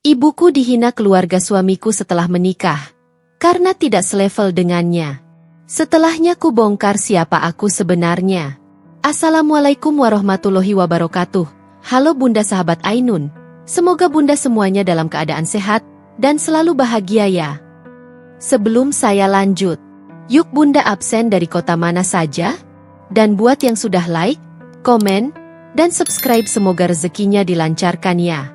Ibuku dihina keluarga suamiku setelah menikah, karena tidak selevel dengannya. Setelahnya ku bongkar siapa aku sebenarnya. Assalamualaikum warahmatullahi wabarakatuh. Halo Bunda sahabat Ainun, semoga Bunda semuanya dalam keadaan sehat dan selalu bahagia ya. Sebelum saya lanjut, yuk Bunda absen dari kota mana saja? Dan buat yang sudah like, komen, dan subscribe semoga rezekinya dilancarkan ya.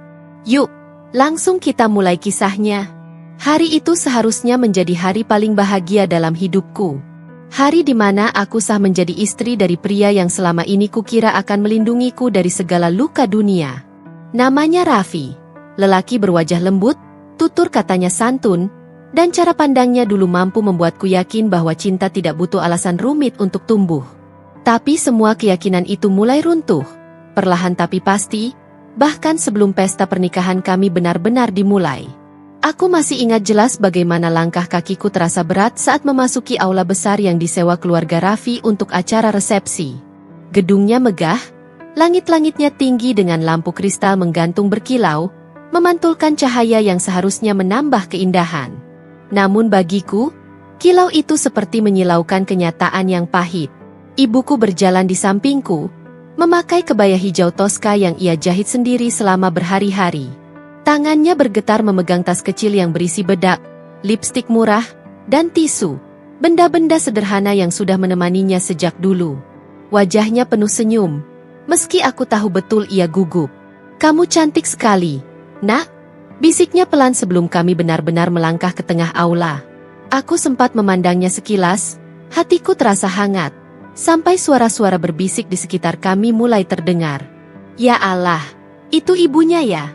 Yuk, langsung kita mulai kisahnya. Hari itu seharusnya menjadi hari paling bahagia dalam hidupku. Hari di mana aku sah menjadi istri dari pria yang selama ini kukira akan melindungiku dari segala luka dunia. Namanya Raffi, lelaki berwajah lembut, tutur katanya santun, dan cara pandangnya dulu mampu membuatku yakin bahwa cinta tidak butuh alasan rumit untuk tumbuh. Tapi semua keyakinan itu mulai runtuh, perlahan tapi pasti, bahkan sebelum pesta pernikahan kami benar-benar dimulai. Aku masih ingat jelas bagaimana langkah kakiku terasa berat saat memasuki aula besar yang disewa keluarga Raffi untuk acara resepsi. Gedungnya megah, langit-langitnya tinggi dengan lampu kristal menggantung berkilau, memantulkan cahaya yang seharusnya menambah keindahan. Namun bagiku, kilau itu seperti menyilaukan kenyataan yang pahit. Ibuku berjalan di sampingku, memakai kebaya hijau Tosca yang ia jahit sendiri selama berhari-hari. Tangannya bergetar memegang tas kecil yang berisi bedak, lipstik murah, dan tisu, benda-benda sederhana yang sudah menemaninya sejak dulu. Wajahnya penuh senyum, meski aku tahu betul ia gugup. "Kamu cantik sekali, Nak," bisiknya pelan sebelum kami benar-benar melangkah ke tengah aula. Aku sempat memandangnya sekilas, hatiku terasa hangat, sampai suara-suara berbisik di sekitar kami mulai terdengar. "Ya Allah, itu ibunya ya?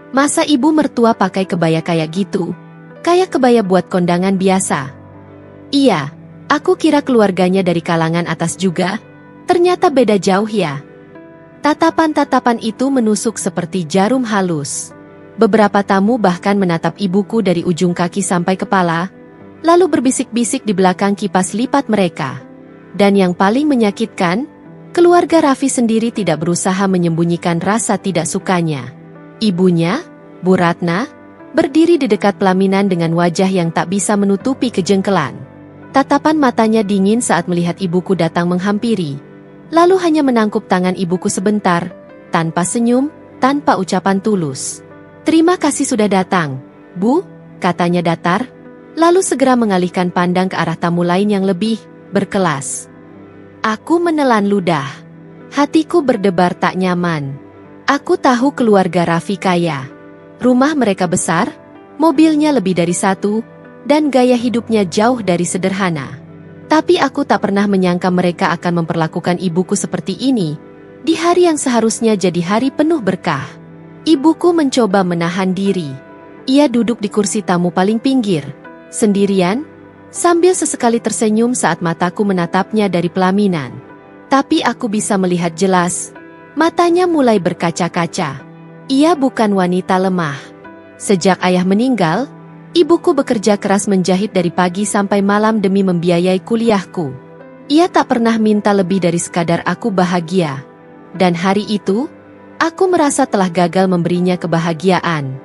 Masa ibu mertua pakai kebaya kayak gitu? Kayak kebaya buat kondangan biasa." "Iya, aku kira keluarganya dari kalangan atas juga. Ternyata beda jauh ya." Tatapan-tatapan itu menusuk seperti jarum halus. Beberapa tamu bahkan menatap ibuku dari ujung kaki sampai kepala, lalu berbisik-bisik di belakang kipas lipat mereka. Dan yang paling menyakitkan, keluarga Raffi sendiri tidak berusaha menyembunyikan rasa tidak sukanya. Ibunya, Bu Ratna, berdiri di dekat pelaminan dengan wajah yang tak bisa menutupi kejengkelan. Tatapan matanya dingin saat melihat ibuku datang menghampiri, lalu hanya menangkup tangan ibuku sebentar, tanpa senyum, tanpa ucapan tulus. "Terima kasih sudah datang, Bu," katanya datar, lalu segera mengalihkan pandang ke arah tamu lain yang lebih berkelas. Aku menelan ludah. Hatiku berdebar tak nyaman. Aku tahu keluarga Raffi kaya. Rumah mereka besar, mobilnya lebih dari satu, dan gaya hidupnya jauh dari sederhana. Tapi aku tak pernah menyangka mereka akan memperlakukan ibuku seperti ini, di hari yang seharusnya jadi hari penuh berkah. Ibuku mencoba menahan diri. Ia duduk di kursi tamu paling pinggir, sendirian, sambil sesekali tersenyum saat mataku menatapnya dari pelaminan. Tapi aku bisa melihat jelas, matanya mulai berkaca-kaca. Ia bukan wanita lemah. Sejak ayah meninggal, ibuku bekerja keras menjahit dari pagi sampai malam demi membiayai kuliahku. Ia tak pernah minta lebih dari sekadar aku bahagia. Dan hari itu, aku merasa telah gagal memberinya kebahagiaan.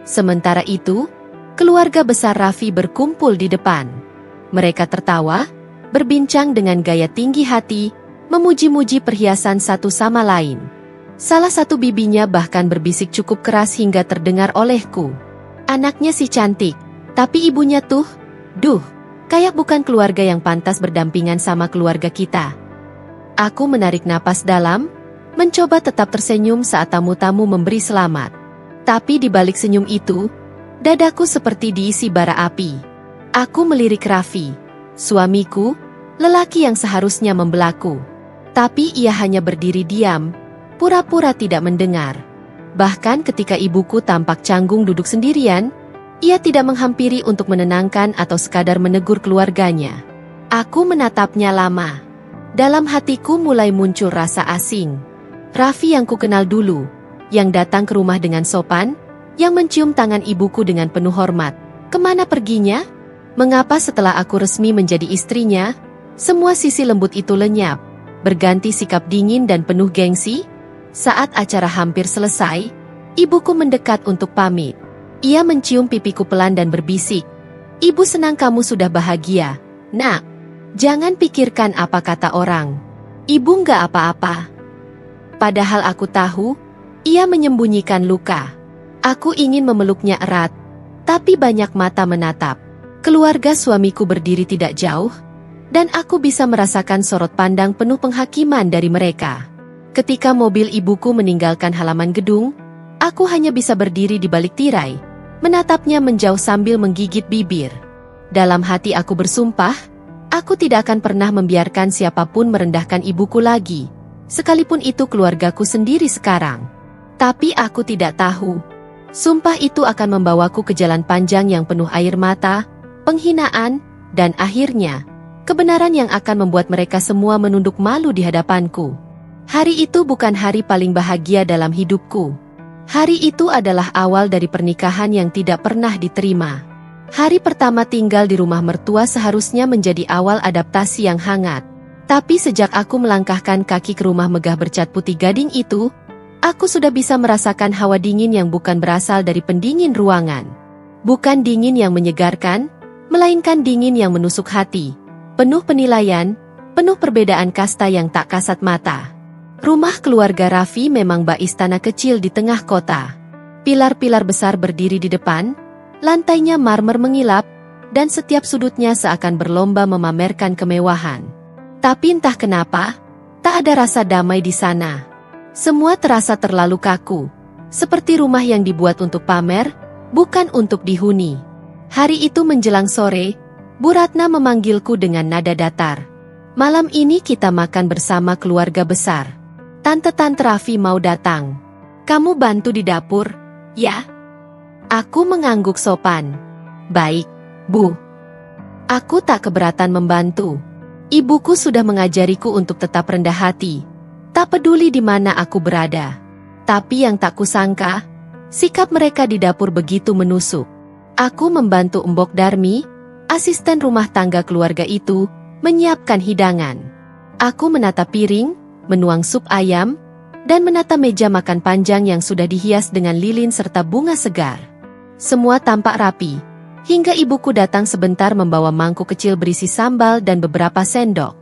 Sementara itu, keluarga besar Raffi berkumpul di depan. Mereka tertawa, berbincang dengan gaya tinggi hati, memuji-muji perhiasan satu sama lain. Salah satu bibinya bahkan berbisik cukup keras hingga terdengar olehku. "Anaknya si cantik, tapi ibunya tuh, duh, kayak bukan keluarga yang pantas berdampingan sama keluarga kita." Aku menarik napas dalam, mencoba tetap tersenyum saat tamu-tamu memberi selamat. Tapi di balik senyum itu, dadaku seperti diisi bara api. Aku melirik Raffi, suamiku, lelaki yang seharusnya membelaku. Tapi ia hanya berdiri diam, pura-pura tidak mendengar. Bahkan ketika ibuku tampak canggung duduk sendirian, ia tidak menghampiri untuk menenangkan atau sekadar menegur keluarganya. Aku menatapnya lama. Dalam hatiku mulai muncul rasa asing. Raffi yang kukenal dulu, yang datang ke rumah dengan sopan, yang mencium tangan ibuku dengan penuh hormat. Kemana perginya? Mengapa setelah aku resmi menjadi istrinya, semua sisi lembut itu lenyap, berganti sikap dingin dan penuh gengsi? Saat acara hampir selesai, ibuku mendekat untuk pamit. Ia mencium pipiku pelan dan berbisik. Ibu senang kamu sudah bahagia, nak. Jangan pikirkan apa kata orang. Ibu nggak apa-apa. Padahal aku tahu, ia menyembunyikan luka. Aku ingin memeluknya erat, tapi banyak mata menatap. Keluarga suamiku berdiri tidak jauh, dan aku bisa merasakan sorot pandang penuh penghakiman dari mereka. Ketika mobil ibuku meninggalkan halaman gedung, aku hanya bisa berdiri di balik tirai, menatapnya menjauh sambil menggigit bibir. Dalam hati aku bersumpah, aku tidak akan pernah membiarkan siapapun merendahkan ibuku lagi, sekalipun itu keluargaku sendiri sekarang. Tapi aku tidak tahu, sumpah itu akan membawaku ke jalan panjang yang penuh air mata, penghinaan, dan akhirnya, kebenaran yang akan membuat mereka semua menunduk malu di hadapanku. Hari itu bukan hari paling bahagia dalam hidupku. Hari itu adalah awal dari pernikahan yang tidak pernah diterima. Hari pertama tinggal di rumah mertua seharusnya menjadi awal adaptasi yang hangat. Tapi sejak aku melangkahkan kaki ke rumah megah bercat putih gading itu, aku sudah bisa merasakan hawa dingin yang bukan berasal dari pendingin ruangan. Bukan dingin yang menyegarkan, melainkan dingin yang menusuk hati. Penuh penilaian, penuh perbedaan kasta yang tak kasat mata. Rumah keluarga Raffi memang bak istana kecil di tengah kota. Pilar-pilar besar berdiri di depan, lantainya marmer mengilap, dan setiap sudutnya seakan berlomba memamerkan kemewahan. Tapi entah kenapa, tak ada rasa damai di sana. Semua terasa terlalu kaku, seperti rumah yang dibuat untuk pamer, bukan untuk dihuni. Hari itu menjelang sore, Bu Ratna memanggilku dengan nada datar. Malam ini kita makan bersama keluarga besar. Tante-tante Raffi mau datang. Kamu bantu di dapur, ya? Aku mengangguk sopan. Baik, Bu. Aku tak keberatan membantu. Ibuku sudah mengajariku untuk tetap rendah hati. Tak peduli di mana aku berada. Tapi yang tak kusangka, sikap mereka di dapur begitu menusuk. Aku membantu Mbok Darmi, asisten rumah tangga keluarga itu, menyiapkan hidangan. Aku menata piring, menuang sup ayam, dan menata meja makan panjang yang sudah dihias dengan lilin serta bunga segar. Semua tampak rapi, hingga ibuku datang sebentar membawa mangkuk kecil berisi sambal dan beberapa sendok.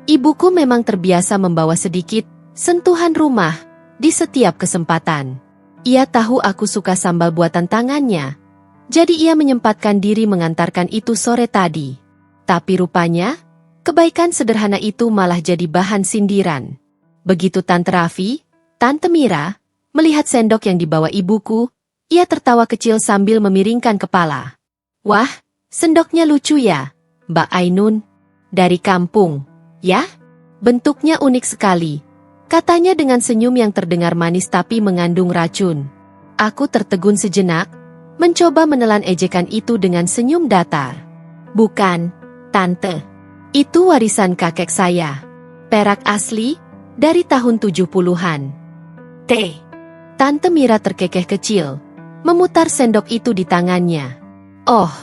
Ibuku memang terbiasa membawa sedikit sentuhan rumah di setiap kesempatan. Ia tahu aku suka sambal buatan tangannya, jadi ia menyempatkan diri mengantarkan itu sore tadi. Tapi rupanya, kebaikan sederhana itu malah jadi bahan sindiran. Begitu Tante Raffi, Tante Mira, melihat sendok yang dibawa ibuku, ia tertawa kecil sambil memiringkan kepala. Wah, sendoknya lucu ya, Mbak Ainun. Dari kampung, ya? Bentuknya unik sekali. Katanya dengan senyum yang terdengar manis tapi mengandung racun. Aku tertegun sejenak, mencoba menelan ejekan itu dengan senyum datar. Bukan, Tante. Itu warisan kakek saya. Perak asli, dari tahun 70-an. Tante Mira terkekeh kecil, memutar sendok itu di tangannya. Oh,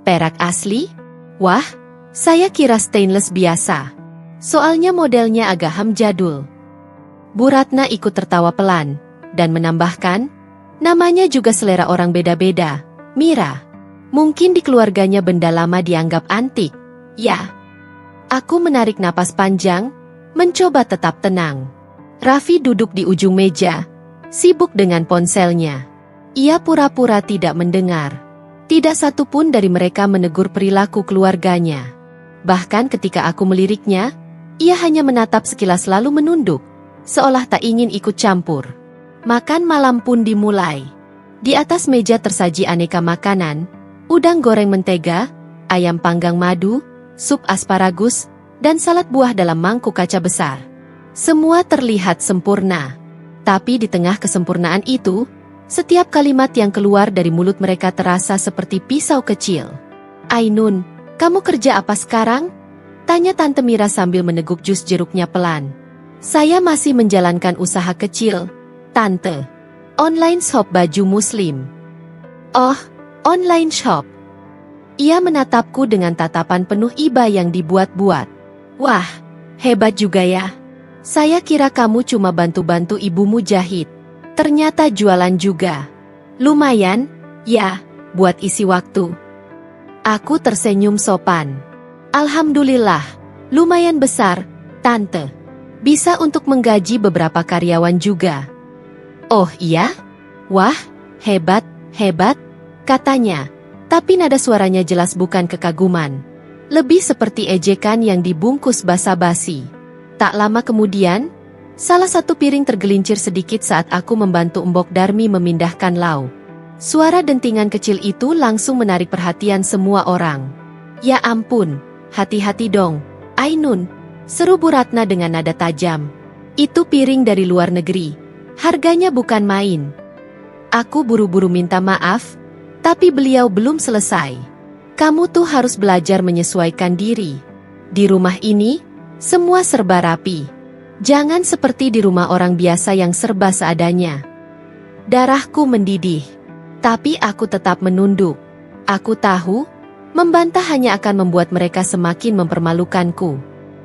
perak asli? Wah, saya kira stainless biasa. Soalnya modelnya agak jadul. Bu Ratna ikut tertawa pelan, dan menambahkan, namanya juga selera orang beda-beda, Mira. Mungkin di keluarganya benda lama dianggap antik, ya. Aku menarik napas panjang, mencoba tetap tenang. Raffi duduk di ujung meja, sibuk dengan ponselnya. Ia pura-pura tidak mendengar. Tidak satu pun dari mereka menegur perilaku keluarganya. Bahkan ketika aku meliriknya, ia hanya menatap sekilas lalu menunduk, seolah tak ingin ikut campur. Makan malam pun dimulai. Di atas meja tersaji aneka makanan, udang goreng mentega, ayam panggang madu, sup asparagus, dan salad buah dalam mangkuk kaca besar. Semua terlihat sempurna. Tapi di tengah kesempurnaan itu, setiap kalimat yang keluar dari mulut mereka terasa seperti pisau kecil. Ainun, kamu kerja apa sekarang? Tanya Tante Mira sambil meneguk jus jeruknya pelan. Saya masih menjalankan usaha kecil, Tante. Online shop baju muslim. Oh, online shop. Ia menatapku dengan tatapan penuh iba yang dibuat-buat. Wah, hebat juga ya. Saya kira kamu cuma bantu-bantu ibumu jahit. Ternyata jualan juga. Lumayan, Ya, buat isi waktu. Aku tersenyum sopan. Alhamdulillah, lumayan besar, Tante. Bisa untuk menggaji beberapa karyawan juga. Oh iya? Wah, hebat, hebat, katanya. Tapi nada suaranya jelas bukan kekaguman. Lebih seperti ejekan yang dibungkus basa-basi. Tak lama kemudian, salah satu piring tergelincir sedikit saat aku membantu Mbok Darmi memindahkan lauk. Suara dentingan kecil itu langsung menarik perhatian semua orang. Ya ampun, hati-hati dong, Ainun, seru Bu Ratna dengan nada tajam. Itu piring dari luar negeri, harganya bukan main. Aku buru-buru minta maaf, tapi beliau belum selesai. Kamu tuh harus belajar menyesuaikan diri. Di rumah ini, semua serba rapi. Jangan seperti di rumah orang biasa yang serba seadanya. Darahku mendidih, tapi aku tetap menunduk. Aku tahu, membantah hanya akan membuat mereka semakin mempermalukanku.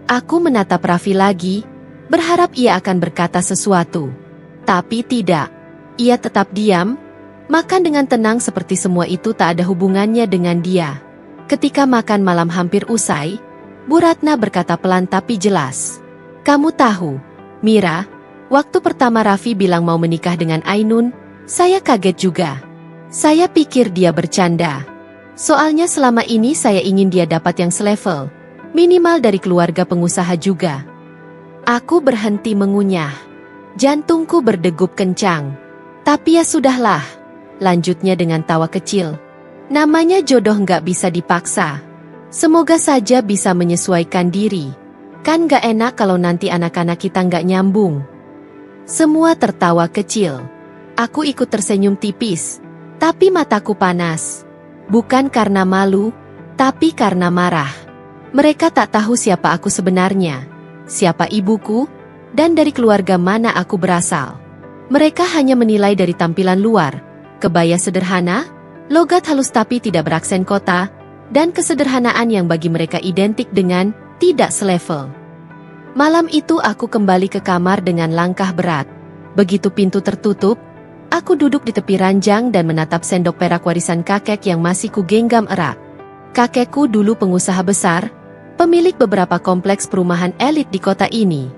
Aku menatap Raffi lagi, berharap ia akan berkata sesuatu. Tapi tidak. Ia tetap diam, makan dengan tenang seperti semua itu tak ada hubungannya dengan dia. Ketika makan malam hampir usai, Bu Ratna berkata pelan tapi jelas. Kamu tahu, Mira, waktu pertama Raffi bilang mau menikah dengan Ainun, saya kaget juga. Saya pikir dia bercanda. Soalnya selama ini saya ingin dia dapat yang selevel, minimal dari keluarga pengusaha juga. Aku berhenti mengunyah. Jantungku berdegup kencang. Tapi ya sudahlah, lanjutnya dengan tawa kecil. Namanya jodoh nggak bisa dipaksa. Semoga saja bisa menyesuaikan diri. Kan nggak enak kalau nanti anak-anak kita nggak nyambung. Semua tertawa kecil. Aku ikut tersenyum tipis, tapi mataku panas. Bukan karena malu, tapi karena marah. Mereka tak tahu siapa aku sebenarnya, siapa ibuku, dan dari keluarga mana aku berasal. Mereka hanya menilai dari tampilan luar, kebaya sederhana, logat halus tapi tidak beraksen kota, dan kesederhanaan yang bagi mereka identik dengan tidak selevel. Malam itu aku kembali ke kamar dengan langkah berat. Begitu pintu tertutup, aku duduk di tepi ranjang dan menatap sendok perak warisan kakek yang masih kugenggam erat. Kakekku dulu pengusaha besar, pemilik beberapa kompleks perumahan elit di kota ini.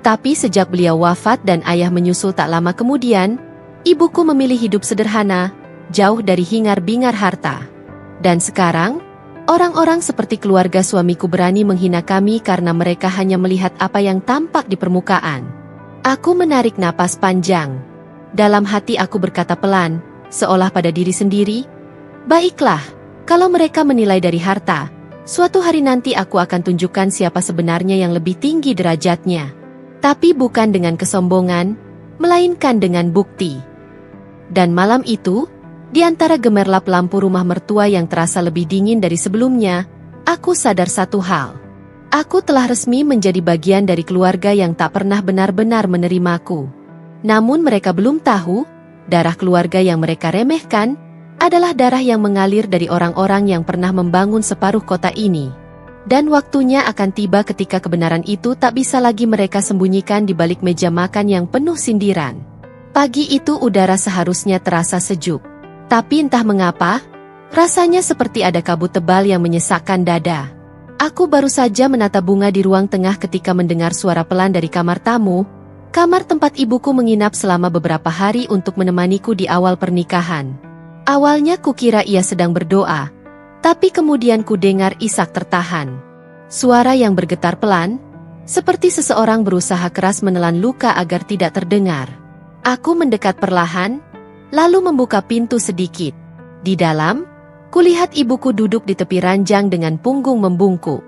Tapi sejak beliau wafat dan ayah menyusul tak lama kemudian, ibuku memilih hidup sederhana, jauh dari hingar-bingar harta. Dan sekarang, orang-orang seperti keluarga suamiku berani menghina kami karena mereka hanya melihat apa yang tampak di permukaan. Aku menarik napas panjang. Dalam hati aku berkata pelan, seolah pada diri sendiri, baiklah, kalau mereka menilai dari harta, suatu hari nanti aku akan tunjukkan siapa sebenarnya yang lebih tinggi derajatnya. Tapi bukan dengan kesombongan, melainkan dengan bukti. Dan malam itu, di antara gemerlap lampu rumah mertua yang terasa lebih dingin dari sebelumnya, aku sadar satu hal. Aku telah resmi menjadi bagian dari keluarga yang tak pernah benar-benar menerimaku. Namun mereka belum tahu, darah keluarga yang mereka remehkan, adalah darah yang mengalir dari orang-orang yang pernah membangun separuh kota ini. Dan waktunya akan tiba ketika kebenaran itu tak bisa lagi mereka sembunyikan di balik meja makan yang penuh sindiran. Pagi itu udara seharusnya terasa sejuk. Tapi entah mengapa, rasanya seperti ada kabut tebal yang menyesakkan dada. Aku baru saja menata bunga di ruang tengah ketika mendengar suara pelan dari kamar tamu, kamar tempat ibuku menginap selama beberapa hari untuk menemaniku di awal pernikahan. Awalnya kukira ia sedang berdoa, tapi kemudian kudengar isak tertahan. Suara yang bergetar pelan, seperti seseorang berusaha keras menelan luka agar tidak terdengar. Aku mendekat perlahan, lalu membuka pintu sedikit. Di dalam, kulihat ibuku duduk di tepi ranjang dengan punggung membungkuk.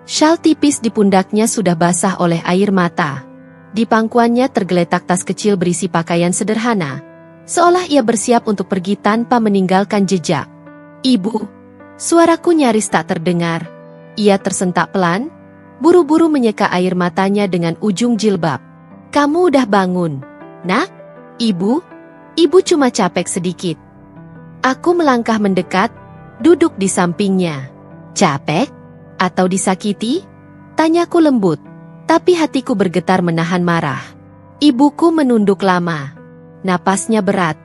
Syal tipis di pundaknya sudah basah oleh air mata. Di pangkuannya tergeletak tas kecil berisi pakaian sederhana, seolah ia bersiap untuk pergi tanpa meninggalkan jejak. Ibu, suaraku nyaris tak terdengar. Ia tersentak pelan, buru-buru menyeka air matanya dengan ujung jilbab. Kamu udah bangun, nak? Ibu cuma capek sedikit. Aku melangkah mendekat, duduk di sampingnya. Capek? Atau disakiti? Tanyaku lembut, tapi hatiku bergetar menahan marah. Ibuku menunduk lama. Napasnya berat.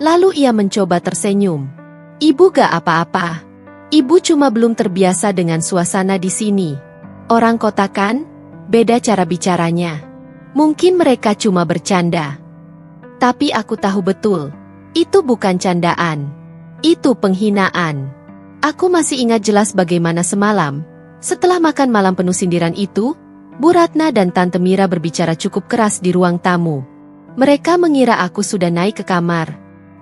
Lalu ia mencoba tersenyum. Ibu gak apa-apa. Ibu cuma belum terbiasa dengan suasana di sini. Orang kota kan? Beda cara bicaranya. Mungkin mereka cuma bercanda. Tapi aku tahu betul, itu bukan candaan. Itu penghinaan. Aku masih ingat jelas bagaimana semalam, setelah makan malam penuh sindiran itu, Bu Ratna dan Tante Mira berbicara cukup keras di ruang tamu. Mereka mengira aku sudah naik ke kamar.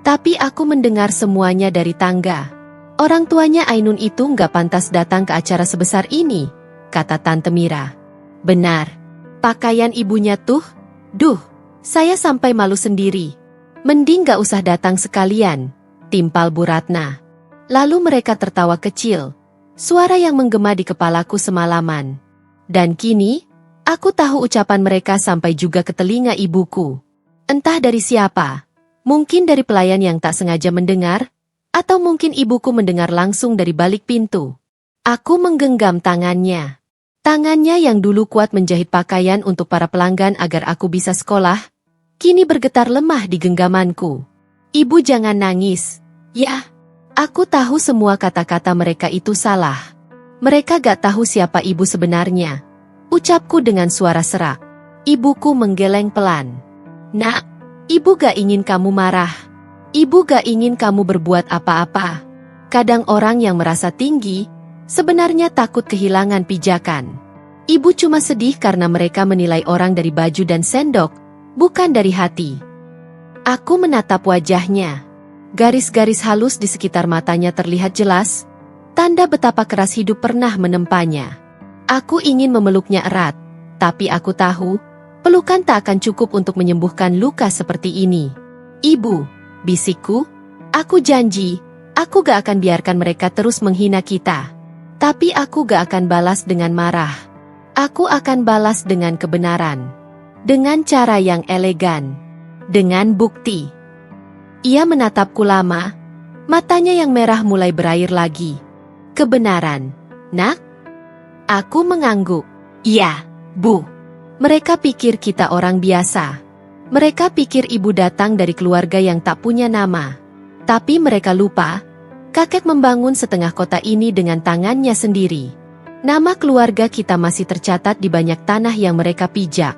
Tapi aku mendengar semuanya dari tangga. Orang tuanya Ainun itu nggak pantas datang ke acara sebesar ini, kata Tante Mira. Benar. Pakaian ibunya tuh, duh, saya sampai malu sendiri. Mending nggak usah datang sekalian, timpal Bu Ratna. Lalu mereka tertawa kecil, suara yang menggema di kepalaku semalaman. Dan kini, aku tahu ucapan mereka sampai juga ke telinga ibuku. Entah dari siapa. Mungkin dari pelayan yang tak sengaja mendengar, atau mungkin ibuku mendengar langsung dari balik pintu. Aku menggenggam tangannya. Tangannya yang dulu kuat menjahit pakaian untuk para pelanggan agar aku bisa sekolah, kini bergetar lemah di genggamanku. Ibu jangan nangis. Ya, aku tahu semua kata-kata mereka itu salah. Mereka gak tahu siapa ibu sebenarnya. Ucapku dengan suara serak. Ibuku menggeleng pelan. Nak, ibu gak ingin kamu marah. Ibu gak ingin kamu berbuat apa-apa. Kadang orang yang merasa tinggi, sebenarnya takut kehilangan pijakan. Ibu cuma sedih karena mereka menilai orang dari baju dan sendok, bukan dari hati. Aku menatap wajahnya. Garis-garis halus di sekitar matanya terlihat jelas, tanda betapa keras hidup pernah menempanya. Aku ingin memeluknya erat, tapi aku tahu, pelukan tak akan cukup untuk menyembuhkan luka seperti ini. Ibu, bisikku, aku janji, aku gak akan biarkan mereka terus menghina kita. Tapi aku gak akan balas dengan marah. Aku akan balas dengan kebenaran. Dengan cara yang elegan. Dengan bukti. Ia menatapku lama, matanya yang merah mulai berair lagi. Kebenaran, nak? Aku mengangguk. Iya, Bu. Mereka pikir kita orang biasa. Mereka pikir ibu datang dari keluarga yang tak punya nama. Tapi mereka lupa, kakek membangun setengah kota ini dengan tangannya sendiri. Nama keluarga kita masih tercatat di banyak tanah yang mereka pijak.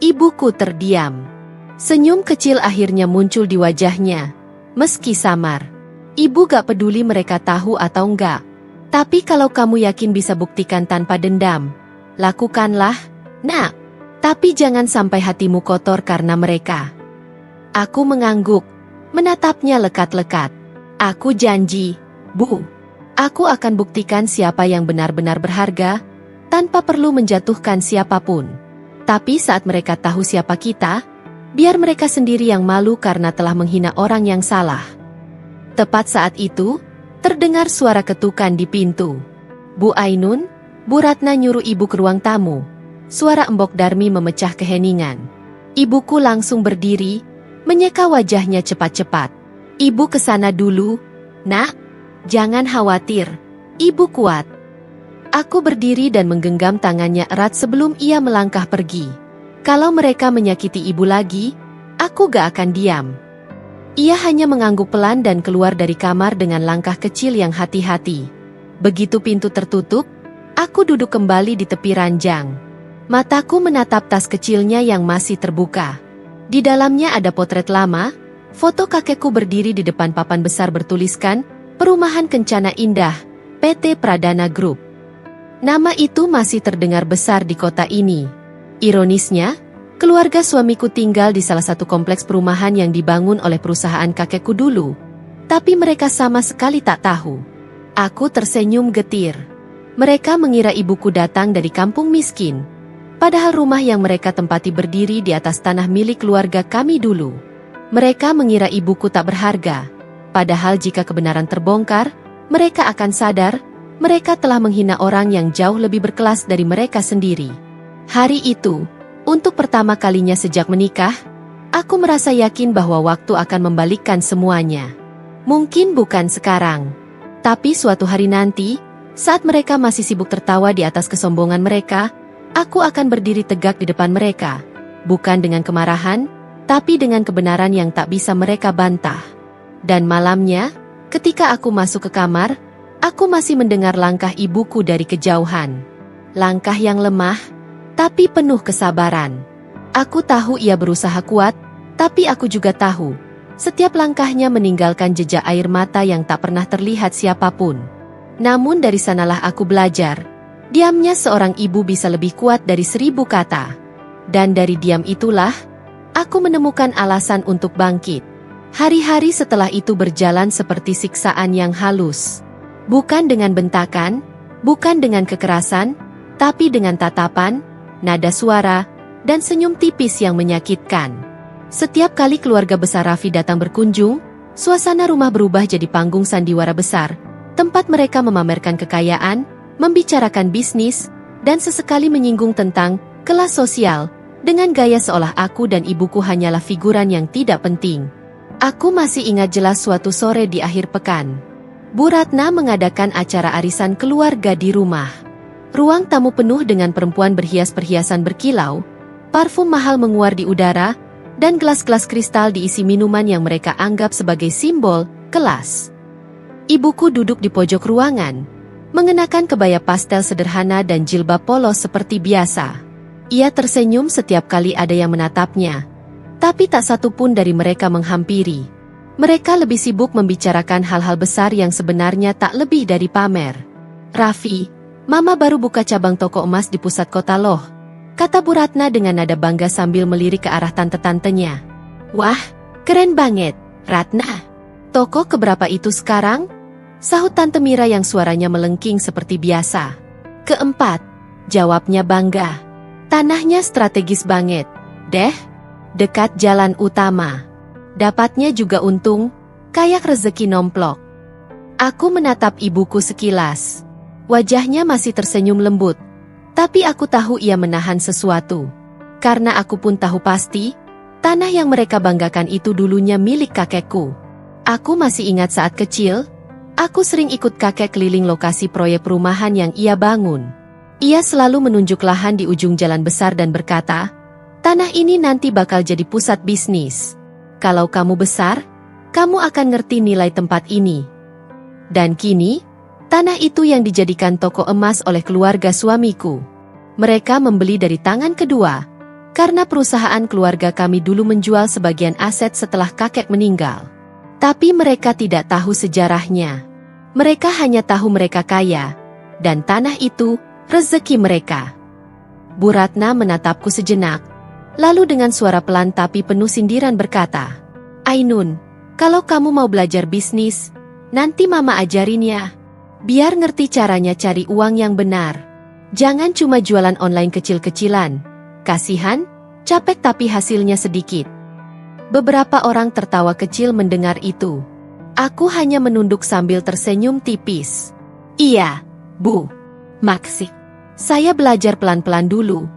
Ibuku terdiam. Senyum kecil akhirnya muncul di wajahnya. Meski samar. Ibu gak peduli mereka tahu atau enggak. Tapi kalau kamu yakin bisa buktikan tanpa dendam, lakukanlah, nak. Tapi jangan sampai hatimu kotor karena mereka. Aku mengangguk, menatapnya lekat-lekat. Aku janji, Bu. Aku akan buktikan siapa yang benar-benar berharga, tanpa perlu menjatuhkan siapapun. Tapi saat mereka tahu siapa kita, biar mereka sendiri yang malu karena telah menghina orang yang salah. Tepat saat itu, terdengar suara ketukan di pintu. Bu Ainun, Bu Ratna nyuruh ibu ke ruang tamu. Suara Embok Darmi memecah keheningan. Ibuku langsung berdiri, menyeka wajahnya cepat-cepat. Ibu kesana dulu, nak. Jangan khawatir, ibu kuat. Aku berdiri dan menggenggam tangannya erat sebelum ia melangkah pergi. Kalau mereka menyakiti ibu lagi, aku gak akan diam. Ia hanya mengangguk pelan dan keluar dari kamar dengan langkah kecil yang hati-hati. Begitu pintu tertutup, aku duduk kembali di tepi ranjang. Mataku menatap tas kecilnya yang masih terbuka. Di dalamnya ada potret lama, foto kakekku berdiri di depan papan besar bertuliskan, Perumahan Kencana Indah, PT Pradana Group. Nama itu masih terdengar besar di kota ini. Ironisnya, keluarga suamiku tinggal di salah satu kompleks perumahan yang dibangun oleh perusahaan kakekku dulu. Tapi mereka sama sekali tak tahu. Aku tersenyum getir. Mereka mengira ibuku datang dari kampung miskin. Padahal rumah yang mereka tempati berdiri di atas tanah milik keluarga kami dulu. Mereka mengira ibuku tak berharga. Padahal jika kebenaran terbongkar, mereka akan sadar, mereka telah menghina orang yang jauh lebih berkelas dari mereka sendiri. Hari itu, untuk pertama kalinya sejak menikah, aku merasa yakin bahwa waktu akan membalikkan semuanya. Mungkin bukan sekarang, tapi suatu hari nanti, saat mereka masih sibuk tertawa di atas kesombongan mereka, aku akan berdiri tegak di depan mereka, bukan dengan kemarahan, tapi dengan kebenaran yang tak bisa mereka bantah. Dan malamnya, Ketika aku masuk ke kamar, aku masih mendengar langkah ibuku dari kejauhan. Langkah yang lemah, tapi penuh kesabaran. Aku tahu ia berusaha kuat, tapi aku juga tahu, setiap langkahnya meninggalkan jejak air mata yang tak pernah terlihat siapapun. Namun dari sanalah aku belajar, diamnya seorang ibu bisa lebih kuat dari 1000 kata. Dan dari diam itulah, aku menemukan alasan untuk bangkit. Hari-hari setelah itu berjalan seperti siksaan yang halus. Bukan dengan bentakan, bukan dengan kekerasan, tapi dengan tatapan, nada suara, dan senyum tipis yang menyakitkan. Setiap kali keluarga besar Raffi datang berkunjung, suasana rumah berubah jadi panggung sandiwara besar, tempat mereka memamerkan kekayaan, membicarakan bisnis, dan sesekali menyinggung tentang kelas sosial, dengan gaya seolah aku dan ibuku hanyalah figuran yang tidak penting. Aku masih ingat jelas suatu sore di akhir pekan. Bu Ratna mengadakan acara arisan keluarga di rumah. Ruang tamu penuh dengan perempuan berhias perhiasan berkilau, parfum mahal menguar di udara, dan gelas-gelas kristal diisi minuman yang mereka anggap sebagai simbol kelas. Ibuku duduk di pojok ruangan, mengenakan kebaya pastel sederhana dan jilbab polos seperti biasa. Ia tersenyum setiap kali ada yang menatapnya. Tapi tak satu pun dari mereka menghampiri. Mereka lebih sibuk membicarakan hal-hal besar yang sebenarnya tak lebih dari pamer. "Raffi, Mama baru buka cabang toko emas di pusat kota loh," kata Bu Ratna dengan nada bangga sambil melirik ke arah tante-tantenya. "Wah, keren banget, Ratna. Toko keberapa itu sekarang?" sahut Tante Mira yang suaranya melengking seperti biasa. "Keempat," jawabnya bangga. "Tanahnya strategis banget, deh. Dekat jalan utama. Dapatnya juga untung, kayak rezeki nomplok." Aku menatap ibuku sekilas. Wajahnya masih tersenyum lembut, tapi aku tahu ia menahan sesuatu. Karena aku pun tahu pasti, tanah yang mereka banggakan itu dulunya milik kakekku. Aku masih ingat saat kecil, aku sering ikut kakek keliling lokasi proyek perumahan yang ia bangun. Ia selalu menunjuk lahan di ujung jalan besar dan berkata, "Tanah ini nanti bakal jadi pusat bisnis. Kalau kamu besar, kamu akan ngerti nilai tempat ini." Dan kini, tanah itu yang dijadikan toko emas oleh keluarga suamiku. Mereka membeli dari tangan kedua, karena perusahaan keluarga kami dulu menjual sebagian aset setelah kakek meninggal. Tapi mereka tidak tahu sejarahnya. Mereka hanya tahu mereka kaya, dan tanah itu rezeki mereka. Bu Ratna menatapku sejenak, lalu dengan suara pelan tapi penuh sindiran berkata, "Ainun, kalau kamu mau belajar bisnis, nanti Mama ajarin ya. Biar ngerti caranya cari uang yang benar. Jangan cuma jualan online kecil-kecilan. Kasihan, capek tapi hasilnya sedikit." Beberapa orang tertawa kecil mendengar itu. Aku hanya menunduk sambil tersenyum tipis. "Iya, Bu. Maksud saya belajar pelan-pelan dulu,"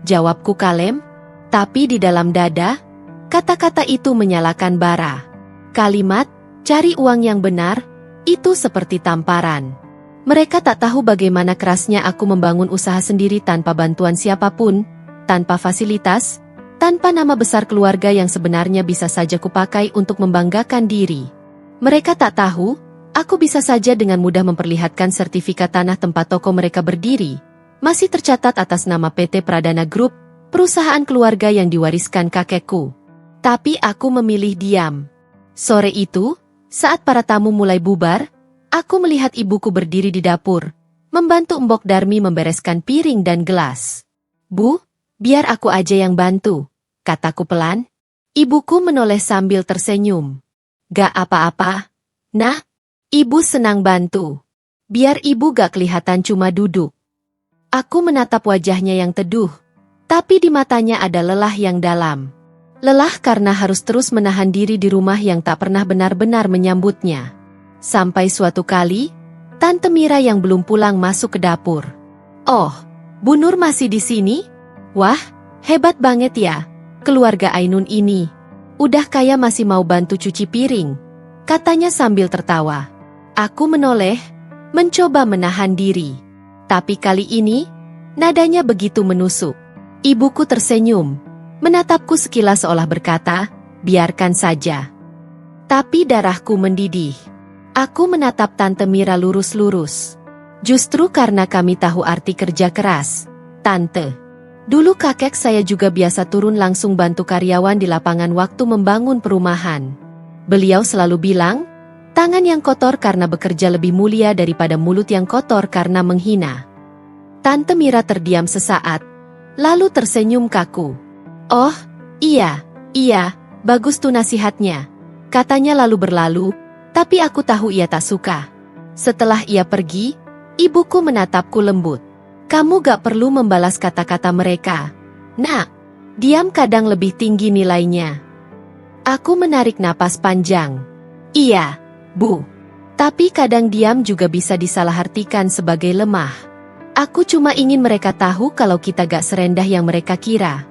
jawabku kalem. Tapi di dalam dada, kata-kata itu menyalakan bara. Kalimat, "cari uang yang benar," itu seperti tamparan. Mereka tak tahu bagaimana kerasnya aku membangun usaha sendiri tanpa bantuan siapapun, tanpa fasilitas, tanpa nama besar keluarga yang sebenarnya bisa saja kupakai untuk membanggakan diri. Mereka tak tahu, aku bisa saja dengan mudah memperlihatkan sertifikat tanah tempat toko mereka berdiri, masih tercatat atas nama PT Pradana Group, perusahaan keluarga yang diwariskan kakekku. Tapi aku memilih diam. Sore itu, saat para tamu mulai bubar, aku melihat ibuku berdiri di dapur, membantu Mbok Darmi membereskan piring dan gelas. "Bu, biar aku aja yang bantu," kataku pelan. Ibuku menoleh sambil tersenyum. "Gak apa-apa, Nah. Ibu senang bantu. Biar ibu gak kelihatan cuma duduk." Aku menatap wajahnya yang teduh, tapi di matanya ada lelah yang dalam. Lelah karena harus terus menahan diri di rumah yang tak pernah benar-benar menyambutnya. Sampai suatu kali, Tante Mira yang belum pulang masuk ke dapur. "Oh, Bu Nur masih di sini? Wah, hebat banget ya, keluarga Ainun ini. Udah kaya masih mau bantu cuci piring," katanya sambil tertawa. Aku menoleh, mencoba menahan diri. Tapi kali ini, nadanya begitu menusuk. Ibuku tersenyum, menatapku sekilas seolah berkata, "Biarkan saja." Tapi darahku mendidih. Aku menatap Tante Mira lurus-lurus. Justru karena kami tahu arti kerja keras, Tante. Dulu kakek saya juga biasa turun langsung bantu karyawan di lapangan waktu membangun perumahan. Beliau selalu bilang, tangan yang kotor karena bekerja lebih mulia daripada mulut yang kotor karena menghina. Tante Mira terdiam sesaat, lalu tersenyum kaku. Oh, iya, bagus tuh nasihatnya. Katanya lalu berlalu, tapi aku tahu ia tak suka. Setelah ia pergi, ibuku menatapku lembut. Kamu gak perlu membalas kata-kata mereka. Nak, diam kadang lebih tinggi nilainya. Aku menarik napas panjang. Iya, Bu. Tapi kadang diam juga bisa disalahartikan sebagai lemah. Aku cuma ingin mereka tahu kalau kita gak serendah yang mereka kira.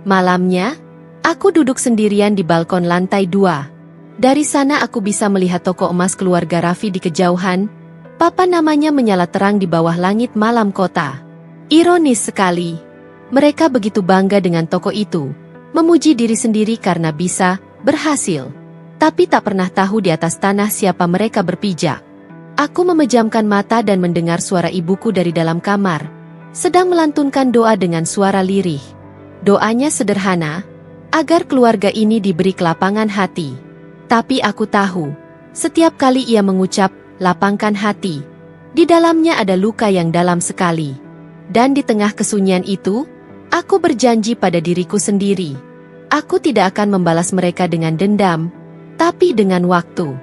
Malamnya, aku duduk sendirian di balkon lantai 2. Dari sana aku bisa melihat toko emas keluarga Raffi di kejauhan. Papa namanya menyala terang di bawah langit malam kota. Ironis sekali. Mereka begitu bangga dengan toko itu. Memuji diri sendiri karena bisa berhasil. Tapi tak pernah tahu di atas tanah siapa mereka berpijak. Aku memejamkan mata dan mendengar suara ibuku dari dalam kamar. Sedang melantunkan doa dengan suara lirih. Doanya sederhana, agar keluarga ini diberi kelapangan hati. Tapi aku tahu, setiap kali ia mengucap, lapangkan hati, di dalamnya ada luka yang dalam sekali. Dan di tengah kesunyian itu, aku berjanji pada diriku sendiri. Aku tidak akan membalas mereka dengan dendam, tapi dengan waktu.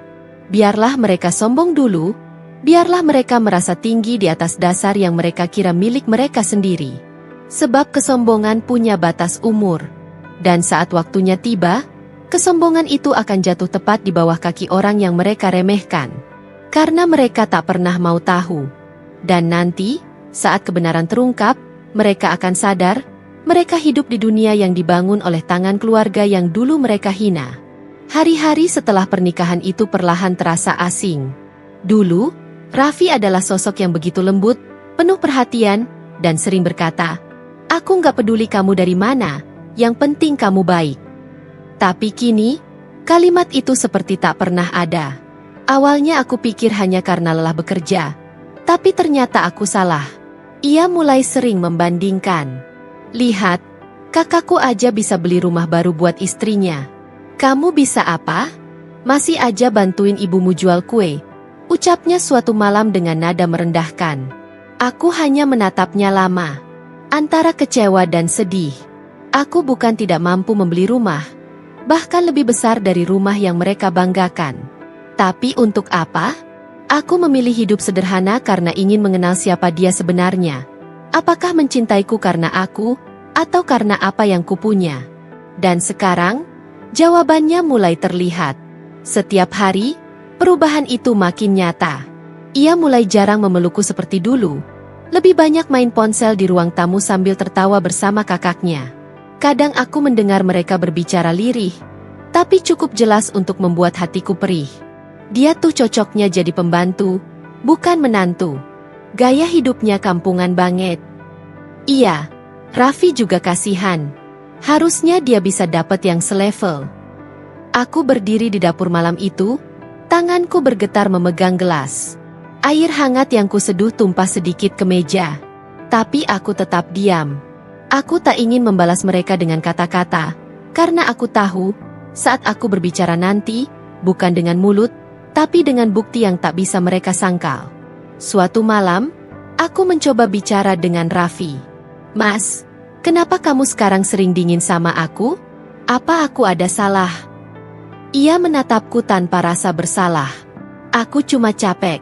Biarlah mereka sombong dulu, biarlah mereka merasa tinggi di atas dasar yang mereka kira milik mereka sendiri. Sebab kesombongan punya batas umur. Dan saat waktunya tiba, kesombongan itu akan jatuh tepat di bawah kaki orang yang mereka remehkan. Karena mereka tak pernah mau tahu. Dan nanti, saat kebenaran terungkap, mereka akan sadar, mereka hidup di dunia yang dibangun oleh tangan keluarga yang dulu mereka hina. Hari-hari setelah pernikahan itu perlahan terasa asing. Dulu, Raffi adalah sosok yang begitu lembut, penuh perhatian, dan sering berkata, "Aku nggak peduli kamu dari mana, yang penting kamu baik." Tapi kini, kalimat itu seperti tak pernah ada. Awalnya aku pikir hanya karena lelah bekerja, tapi ternyata aku salah. Ia mulai sering membandingkan. Lihat, kakakku aja bisa beli rumah baru buat istrinya. Kamu bisa apa? Masih aja bantuin ibumu jual kue, ucapnya suatu malam dengan nada merendahkan. Aku hanya menatapnya lama. Antara kecewa dan sedih. Aku bukan tidak mampu membeli rumah, bahkan lebih besar dari rumah yang mereka banggakan. Tapi untuk apa? Aku memilih hidup sederhana karena ingin mengenal siapa dia sebenarnya. Apakah mencintaiku karena aku, atau karena apa yang kupunya? Dan sekarang, jawabannya mulai terlihat. Setiap hari, perubahan itu makin nyata. Ia mulai jarang memelukku seperti dulu. Lebih banyak main ponsel di ruang tamu sambil tertawa bersama kakaknya. Kadang aku mendengar mereka berbicara lirih, tapi cukup jelas untuk membuat hatiku perih. Dia tuh cocoknya jadi pembantu, bukan menantu. Gaya hidupnya kampungan banget. Iya, Raffi juga kasihan. Harusnya dia bisa dapat yang selevel. Aku berdiri di dapur malam itu, tanganku bergetar memegang gelas. Air hangat yang kuseduh tumpah sedikit ke meja. Tapi aku tetap diam. Aku tak ingin membalas mereka dengan kata-kata, karena aku tahu, saat aku berbicara nanti, bukan dengan mulut, tapi dengan bukti yang tak bisa mereka sangkal. Suatu malam, aku mencoba bicara dengan Raffi. "Mas, kenapa kamu sekarang sering dingin sama aku? Apa aku ada salah?" Ia menatapku tanpa rasa bersalah. "Aku cuma capek.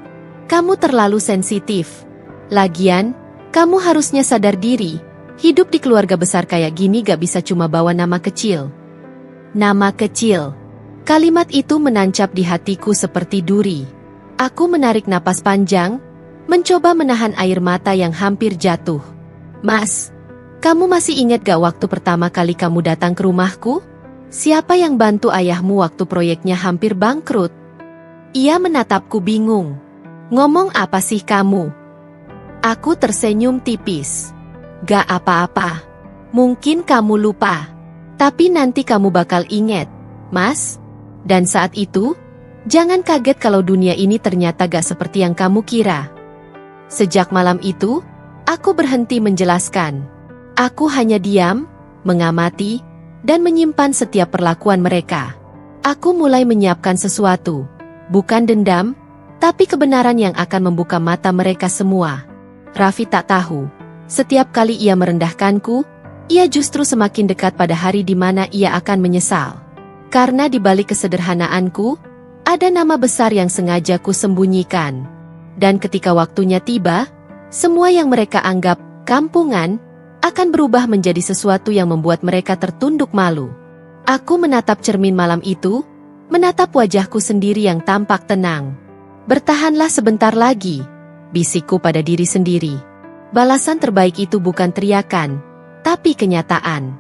Kamu terlalu sensitif. Lagian, kamu harusnya sadar diri. Hidup di keluarga besar kayak gini gak bisa cuma bawa nama kecil." Nama kecil. Kalimat itu menancap di hatiku seperti duri. Aku menarik napas panjang, mencoba menahan air mata yang hampir jatuh. "Mas, kamu masih ingat gak waktu pertama kali kamu datang ke rumahku? Siapa yang bantu ayahmu waktu proyeknya hampir bangkrut?" Ia menatapku bingung. "Ngomong apa sih kamu?" Aku tersenyum tipis. "Gak apa-apa. Mungkin kamu lupa. Tapi nanti kamu bakal ingat, Mas." Dan saat itu, Jangan kaget kalau dunia ini ternyata gak seperti yang kamu kira. Sejak malam itu, aku berhenti menjelaskan. Aku hanya diam, mengamati, dan menyimpan setiap perlakuan mereka. Aku mulai menyiapkan sesuatu, bukan dendam, tapi kebenaran yang akan membuka mata mereka semua. Raffi tak tahu, setiap kali ia merendahkanku, ia justru semakin dekat pada hari di mana ia akan menyesal. Karena di balik kesederhanaanku, ada nama besar yang sengaja ku sembunyikan. Dan ketika waktunya tiba, semua yang mereka anggap kampungan akan berubah menjadi sesuatu yang membuat mereka tertunduk malu. Aku menatap cermin malam itu, menatap wajahku sendiri yang tampak tenang. Bertahanlah sebentar lagi, bisikku pada diri sendiri. Balasan terbaik itu bukan teriakan, tapi kenyataan.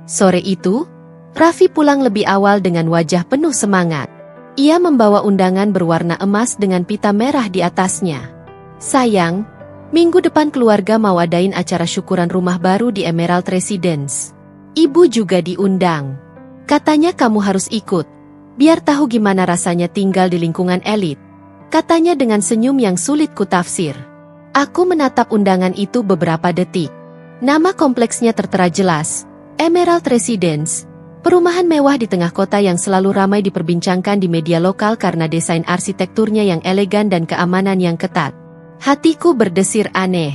Sore itu, Raffi pulang lebih awal dengan wajah penuh semangat. Ia membawa undangan berwarna emas dengan pita merah di atasnya. Sayang, minggu depan keluarga mau adain acara syukuran rumah baru di Emerald Residence. Ibu juga diundang. Katanya kamu harus ikut, biar tahu gimana rasanya tinggal di lingkungan elit. Katanya dengan senyum yang sulit kutafsir. Aku menatap undangan itu beberapa detik. Nama kompleksnya tertera jelas, Emerald Residence. Perumahan mewah di tengah kota yang selalu ramai diperbincangkan di media lokal karena desain arsitekturnya yang elegan dan keamanan yang ketat. Hatiku berdesir aneh.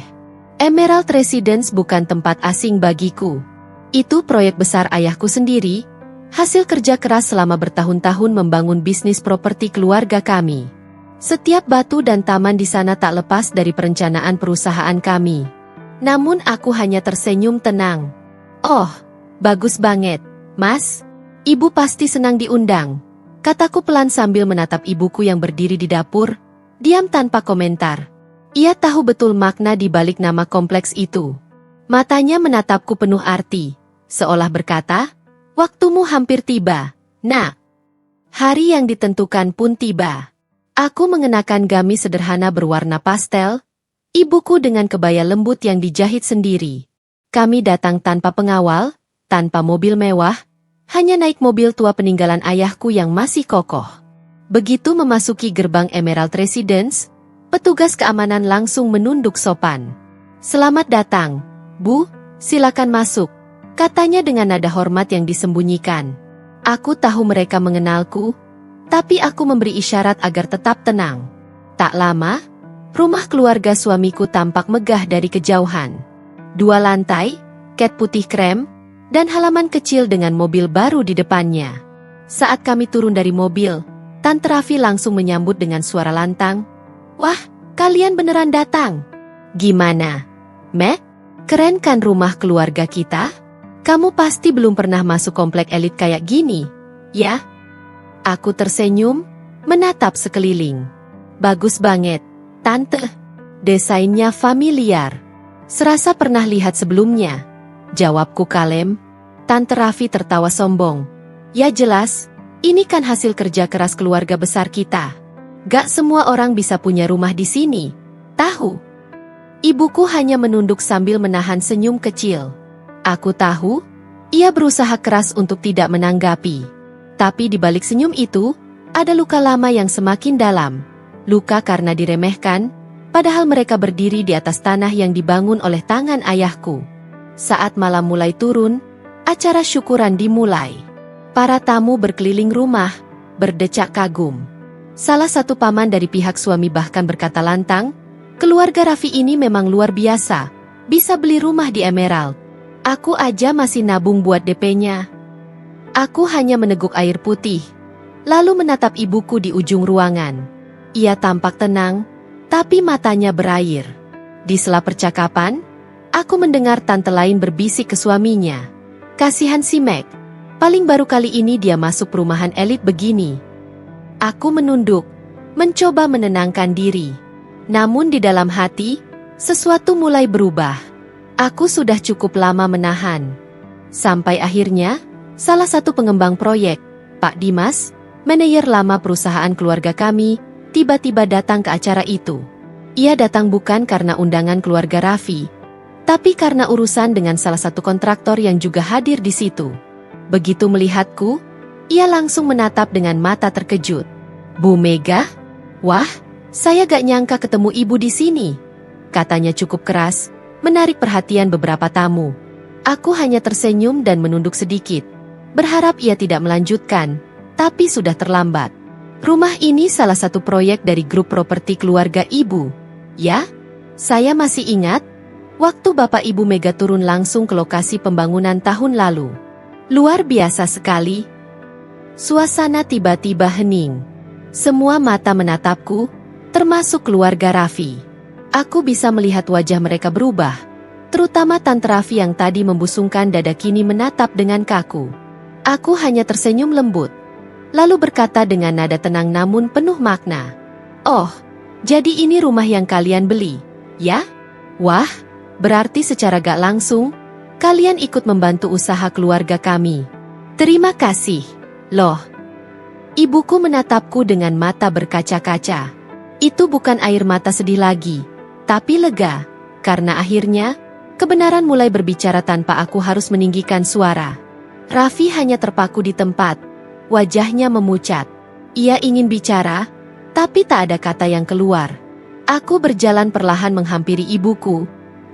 Emerald Residence bukan tempat asing bagiku. Itu proyek besar ayahku sendiri, hasil kerja keras selama bertahun-tahun membangun bisnis properti keluarga kami. Setiap batu dan taman di sana tak lepas dari perencanaan perusahaan kami. Namun aku hanya tersenyum tenang. Oh, bagus banget. Mas, ibu pasti senang diundang, kataku pelan sambil menatap ibuku yang berdiri di dapur, diam tanpa komentar. Ia tahu betul makna di balik nama kompleks itu. Matanya menatapku penuh arti, seolah berkata, waktumu hampir tiba, nak. Hari yang ditentukan pun tiba. Aku mengenakan gamis sederhana berwarna pastel, ibuku dengan kebaya lembut yang dijahit sendiri. Kami datang tanpa pengawal, tanpa mobil mewah, hanya naik mobil tua peninggalan ayahku yang masih kokoh. Begitu memasuki gerbang Emerald Residence, petugas keamanan langsung menunduk sopan. Selamat datang, Bu, silakan masuk, katanya dengan nada hormat yang disembunyikan. Aku tahu mereka mengenalku, tapi aku memberi isyarat agar tetap tenang. Tak lama, rumah keluarga suamiku tampak megah dari kejauhan. 2 lantai, cat putih krem, dan halaman kecil dengan mobil baru di depannya. Saat kami turun dari mobil, Tante Raffi langsung menyambut dengan suara lantang. Wah, kalian beneran datang. Gimana, Mac? Keren kan rumah keluarga kita? Kamu pasti belum pernah masuk komplek elit kayak gini, ya? Aku tersenyum, menatap sekeliling. Bagus banget, Tante. Desainnya familiar. Serasa pernah lihat sebelumnya. Jawabku kalem. Tante Raffi tertawa sombong. Ya jelas, ini kan hasil kerja keras keluarga besar kita. Gak semua orang bisa punya rumah di sini. Tahu? Ibuku hanya menunduk sambil menahan senyum kecil. Aku tahu, ia berusaha keras untuk tidak menanggapi. Tapi di balik senyum itu, ada luka lama yang semakin dalam. Luka karena diremehkan, padahal mereka berdiri di atas tanah yang dibangun oleh tangan ayahku. Saat malam mulai turun, acara syukuran dimulai. Para tamu berkeliling rumah, berdecak kagum. Salah satu paman dari pihak suami bahkan berkata lantang, keluarga Raffi ini memang luar biasa, bisa beli rumah di Emerald. Aku aja masih nabung buat DP-nya. Aku hanya meneguk air putih, lalu menatap ibuku di ujung ruangan. Ia tampak tenang, tapi matanya berair. Di sela percakapan, aku mendengar tante lain berbisik ke suaminya. Kasihan si Mac, paling baru kali ini dia masuk perumahan elit begini. Aku menunduk, mencoba menenangkan diri. Namun di dalam hati, sesuatu mulai berubah. Aku sudah cukup lama menahan. Sampai akhirnya, salah satu pengembang proyek, Pak Dimas, manajer lama perusahaan keluarga kami, tiba-tiba datang ke acara itu. Ia datang bukan karena undangan keluarga Raffi, tapi karena urusan dengan salah satu kontraktor yang juga hadir di situ. Begitu melihatku, ia langsung menatap dengan mata terkejut. Bu Mega? Wah, saya gak nyangka ketemu ibu di sini. Katanya cukup keras, menarik perhatian beberapa tamu. Aku hanya tersenyum dan menunduk sedikit. Berharap ia tidak melanjutkan, tapi sudah terlambat. Rumah ini salah satu proyek dari grup properti keluarga ibu. Ya? Saya masih ingat, waktu Bapak Ibu Mega turun langsung ke lokasi pembangunan tahun lalu. Luar biasa sekali. Suasana tiba-tiba hening. Semua mata menatapku, termasuk keluarga Raffi. Aku bisa melihat wajah mereka berubah, terutama Tante Raffi yang tadi membusungkan dada kini menatap dengan kaku. Aku hanya tersenyum lembut, lalu berkata dengan nada tenang namun penuh makna. Oh, jadi ini rumah yang kalian beli, ya? Wah, berarti secara gak langsung, kalian ikut membantu usaha keluarga kami. Terima kasih, loh. Ibuku menatapku dengan mata berkaca-kaca. Itu bukan air mata sedih lagi, tapi lega, karena akhirnya, kebenaran mulai berbicara tanpa aku harus meninggikan suara. Raffi hanya terpaku di tempat, wajahnya memucat. Ia ingin bicara, tapi tak ada kata yang keluar. Aku berjalan perlahan menghampiri ibuku,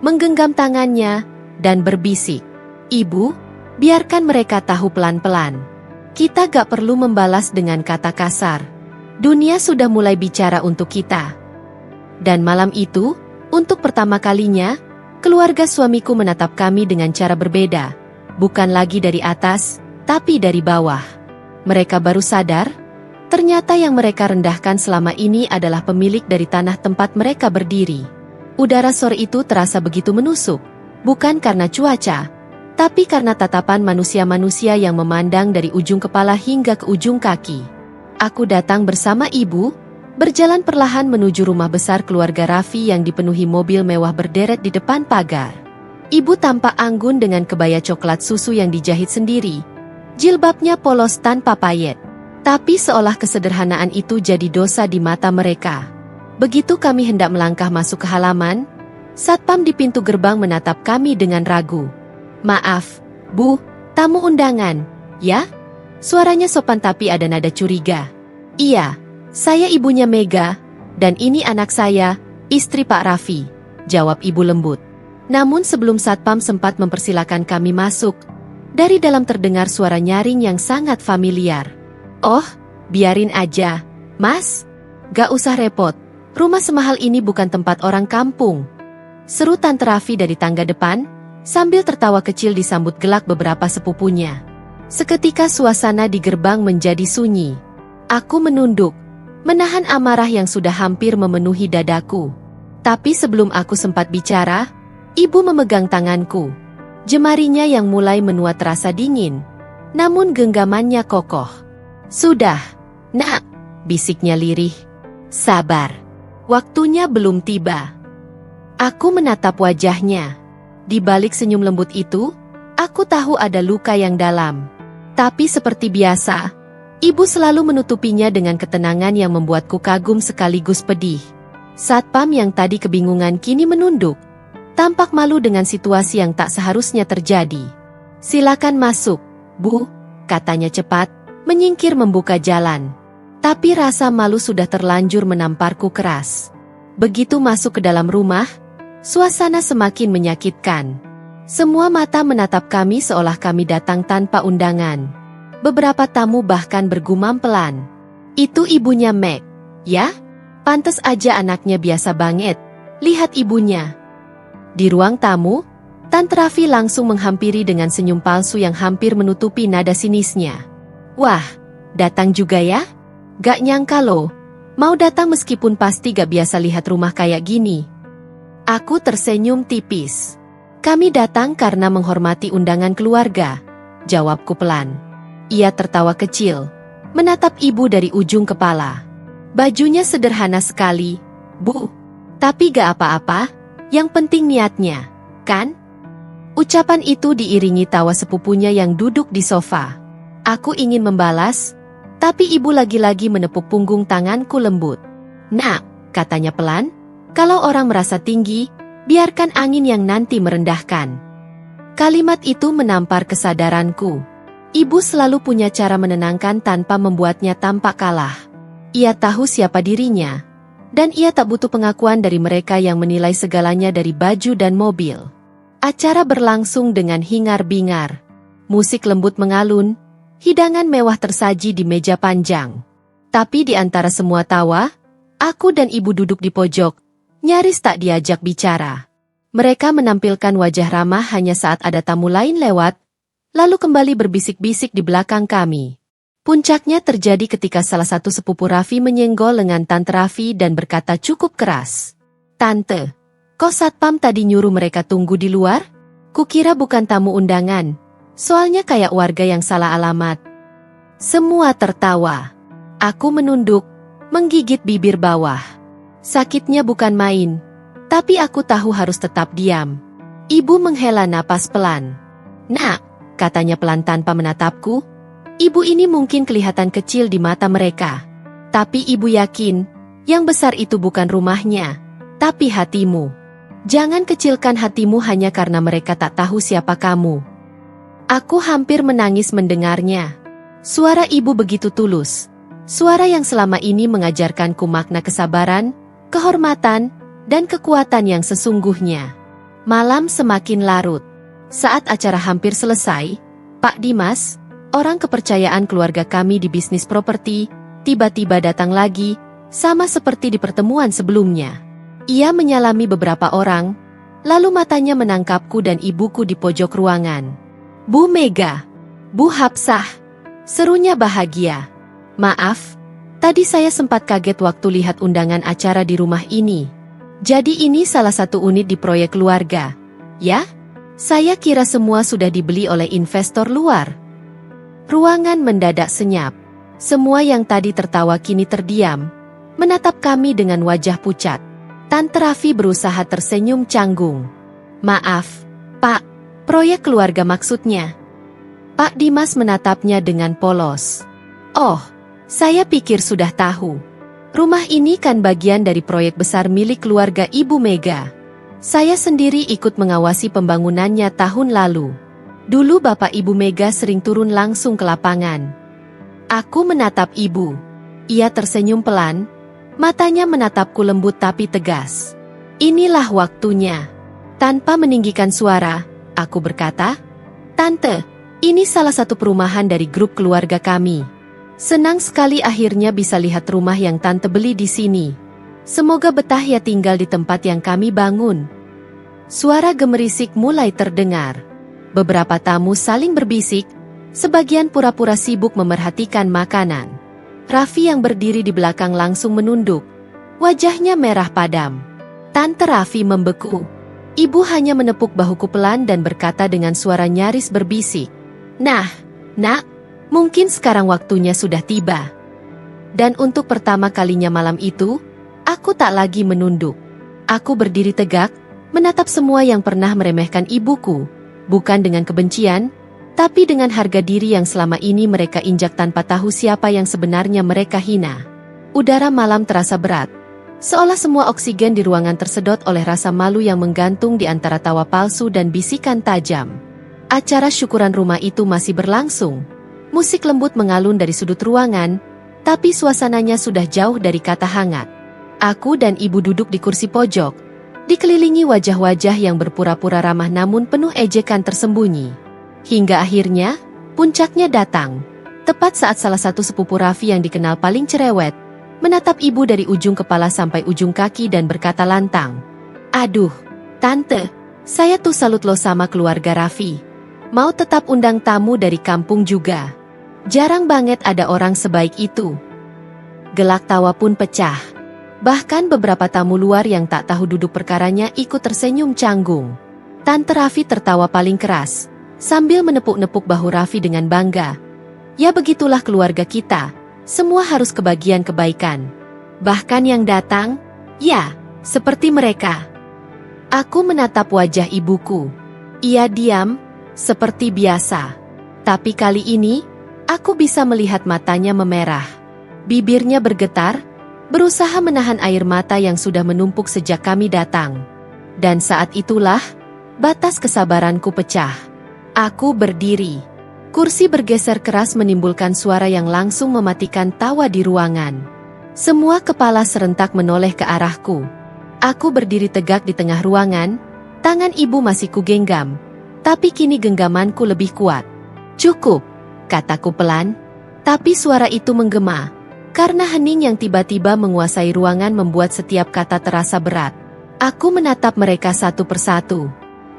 menggenggam tangannya, dan berbisik. Ibu, biarkan mereka tahu pelan-pelan. Kita gak perlu membalas dengan kata kasar. Dunia sudah mulai bicara untuk kita. Dan malam itu, untuk pertama kalinya, keluarga suamiku menatap kami dengan cara berbeda. Bukan lagi dari atas, tapi dari bawah. Mereka baru sadar, ternyata yang mereka rendahkan selama ini adalah pemilik dari tanah tempat mereka berdiri. Udara sore itu terasa begitu menusuk, bukan karena cuaca, tapi karena tatapan manusia-manusia yang memandang dari ujung kepala hingga ke ujung kaki. Aku datang bersama ibu, berjalan perlahan menuju rumah besar keluarga Raffi yang dipenuhi mobil mewah berderet di depan pagar. Ibu tampak anggun dengan kebaya coklat susu yang dijahit sendiri. Jilbabnya polos tanpa payet. Tapi seolah kesederhanaan itu jadi dosa di mata mereka. Begitu kami hendak melangkah masuk ke halaman, satpam di pintu gerbang menatap kami dengan ragu. Maaf, Bu, tamu undangan, ya? Suaranya sopan tapi ada nada curiga. Iya, saya ibunya Mega, dan ini anak saya, istri Pak Raffi, jawab ibu lembut. Namun sebelum satpam sempat mempersilakan kami masuk, dari dalam terdengar suara nyaring yang sangat familiar. Oh, biarin aja, Mas. Gak usah repot, rumah semahal ini bukan tempat orang kampung. Seru Tante Raffi dari tangga depan, sambil tertawa kecil disambut gelak beberapa sepupunya. Seketika suasana di gerbang menjadi sunyi. Aku menunduk, menahan amarah yang sudah hampir memenuhi dadaku. Tapi sebelum aku sempat bicara, ibu memegang tanganku. Jemarinya yang mulai menua terasa dingin, namun genggamannya kokoh. Sudah, Nak, bisiknya lirih. Sabar, waktunya belum tiba. Aku menatap wajahnya. Di balik senyum lembut itu, aku tahu ada luka yang dalam. Tapi seperti biasa, ibu selalu menutupinya dengan ketenangan yang membuatku kagum sekaligus pedih. Satpam yang tadi kebingungan kini menunduk, tampak malu dengan situasi yang tak seharusnya terjadi. Silakan masuk, Bu, katanya cepat, menyingkir membuka jalan. Tapi rasa malu sudah terlanjur menamparku keras. Begitu masuk ke dalam rumah, suasana semakin menyakitkan. Semua mata menatap kami seolah kami datang tanpa undangan. Beberapa tamu bahkan bergumam pelan. Itu ibunya Meg, ya? Pantes aja anaknya biasa banget. Lihat ibunya. Di ruang tamu, Tante Raffi langsung menghampiri dengan senyum palsu yang hampir menutupi nada sinisnya. Wah, datang juga ya? Gak nyangka loh. Mau datang meskipun pasti gak biasa lihat rumah kayak gini. Aku tersenyum tipis. Kami datang karena menghormati undangan keluarga, jawabku pelan. Ia tertawa kecil, menatap ibu dari ujung kepala. Bajunya sederhana sekali, Bu. Tapi gak apa-apa, yang penting niatnya, kan? Ucapan itu diiringi tawa sepupunya yang duduk di sofa. Aku ingin membalas, tapi ibu lagi-lagi menepuk punggung tanganku lembut. Nak, katanya pelan, kalau orang merasa tinggi, biarkan angin yang nanti merendahkan. Kalimat itu menampar kesadaranku. Ibu selalu punya cara menenangkan tanpa membuatnya tampak kalah. Ia tahu siapa dirinya. Dan ia tak butuh pengakuan dari mereka yang menilai segalanya dari baju dan mobil. Acara berlangsung dengan hingar-bingar. Musik lembut mengalun, hidangan mewah tersaji di meja panjang. Tapi di antara semua tawa, aku dan ibu duduk di pojok, nyaris tak diajak bicara. Mereka menampilkan wajah ramah hanya saat ada tamu lain lewat, lalu kembali berbisik-bisik di belakang kami. Puncaknya terjadi ketika salah satu sepupu Raffi menyenggol lengan Tante Raffi dan berkata cukup keras. "Tante, kok satpam tadi nyuruh mereka tunggu di luar? Kukira bukan tamu undangan, soalnya kayak warga yang salah alamat." Semua tertawa. Aku menunduk, menggigit bibir bawah. Sakitnya bukan main, tapi aku tahu harus tetap diam. Ibu menghela napas pelan. "Nak," katanya pelan tanpa menatapku. Ibu ini mungkin kelihatan kecil di mata mereka. Tapi ibu yakin, yang besar itu bukan rumahnya, tapi hatimu. Jangan kecilkan hatimu hanya karena mereka tak tahu siapa kamu. Aku hampir menangis mendengarnya. Suara ibu begitu tulus. Suara yang selama ini mengajarkanku makna kesabaran, kehormatan, dan kekuatan yang sesungguhnya. Malam semakin larut. Saat acara hampir selesai, Pak Dimas, orang kepercayaan keluarga kami di bisnis properti, tiba-tiba datang lagi, sama seperti di pertemuan sebelumnya. Ia menyalami beberapa orang, lalu matanya menangkapku dan ibuku di pojok ruangan. "Bu Mega, Bu Hapsah," serunya bahagia. "Maaf, tadi saya sempat kaget waktu lihat undangan acara di rumah ini. Jadi ini salah satu unit di proyek keluarga, ya? Saya kira semua sudah dibeli oleh investor luar." Ruangan mendadak senyap. Semua yang tadi tertawa kini terdiam, menatap kami dengan wajah pucat. Tante Raffi berusaha tersenyum canggung. "Maaf, Pak, proyek keluarga maksudnya." Pak Dimas menatapnya dengan polos. "Oh, saya pikir sudah tahu. Rumah ini kan bagian dari proyek besar milik keluarga Ibu Mega. Saya sendiri ikut mengawasi pembangunannya tahun lalu. Dulu Bapak Ibu Mega sering turun langsung ke lapangan." Aku menatap ibu. Ia tersenyum pelan, matanya menatapku lembut tapi tegas. "Inilah waktunya." Tanpa meninggikan suara, aku berkata, "Tante, ini salah satu perumahan dari grup keluarga kami. Senang sekali akhirnya bisa lihat rumah yang Tante beli di sini. Semoga betah ya tinggal di tempat yang kami bangun." Suara gemerisik mulai terdengar. Beberapa tamu saling berbisik, sebagian pura-pura sibuk memerhatikan makanan. Raffi yang berdiri di belakang langsung menunduk. Wajahnya merah padam. Tante Raffi membeku. Ibu hanya menepuk bahuku pelan dan berkata dengan suara nyaris berbisik. "Nah, Nak, mungkin sekarang waktunya sudah tiba." Dan untuk pertama kalinya malam itu, aku tak lagi menunduk. Aku berdiri tegak, menatap semua yang pernah meremehkan ibuku. Bukan dengan kebencian, tapi dengan harga diri yang selama ini mereka injak tanpa tahu siapa yang sebenarnya mereka hina. Udara malam terasa berat. Seolah semua oksigen di ruangan tersedot oleh rasa malu yang menggantung di antara tawa palsu dan bisikan tajam. Acara syukuran rumah itu masih berlangsung. Musik lembut mengalun dari sudut ruangan, tapi suasananya sudah jauh dari kata hangat. Aku dan ibu duduk di kursi pojok, dikelilingi wajah-wajah yang berpura-pura ramah namun penuh ejekan tersembunyi. Hingga akhirnya, puncaknya datang. Tepat saat salah satu sepupu Raffi yang dikenal paling cerewet, menatap ibu dari ujung kepala sampai ujung kaki dan berkata lantang, "Aduh, Tante, saya tuh salut lo sama keluarga Raffi. Mau tetap undang tamu dari kampung juga. Jarang banget ada orang sebaik itu." Gelak tawa pun pecah. Bahkan beberapa tamu luar yang tak tahu duduk perkaranya ikut tersenyum canggung. Tante Raffi tertawa paling keras, sambil menepuk-nepuk bahu Raffi dengan bangga. "Ya begitulah keluarga kita, semua harus kebagian kebaikan. Bahkan yang datang, ya, seperti mereka." Aku menatap wajah ibuku. Ia diam, seperti biasa. Tapi kali ini, aku bisa melihat matanya memerah. Bibirnya bergetar, berusaha menahan air mata yang sudah menumpuk sejak kami datang. Dan saat itulah, batas kesabaranku pecah. Aku berdiri. Kursi bergeser keras menimbulkan suara yang langsung mematikan tawa di ruangan. Semua kepala serentak menoleh ke arahku. Aku berdiri tegak di tengah ruangan, tangan ibu masih kugenggam, tapi kini genggamanku lebih kuat. Cukup, kataku pelan, tapi suara itu menggema, karena hening yang tiba-tiba menguasai ruangan membuat setiap kata terasa berat. Aku menatap mereka satu persatu.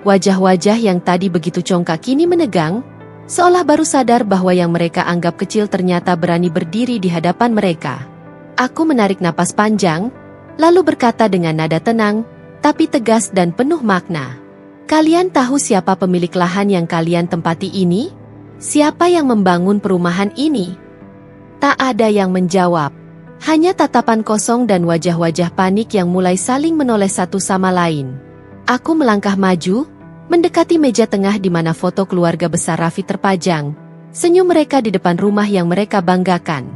Wajah-wajah yang tadi begitu congkak kini menegang, seolah baru sadar bahwa yang mereka anggap kecil ternyata berani berdiri di hadapan mereka. Aku menarik napas panjang, lalu berkata dengan nada tenang, tapi tegas dan penuh makna. Kalian tahu siapa pemilik lahan yang kalian tempati ini? Siapa yang membangun perumahan ini? Tak ada yang menjawab. Hanya tatapan kosong dan wajah-wajah panik yang mulai saling menoleh satu sama lain. Aku melangkah maju, mendekati meja tengah di mana foto keluarga besar Raffi terpajang. Senyum mereka di depan rumah yang mereka banggakan.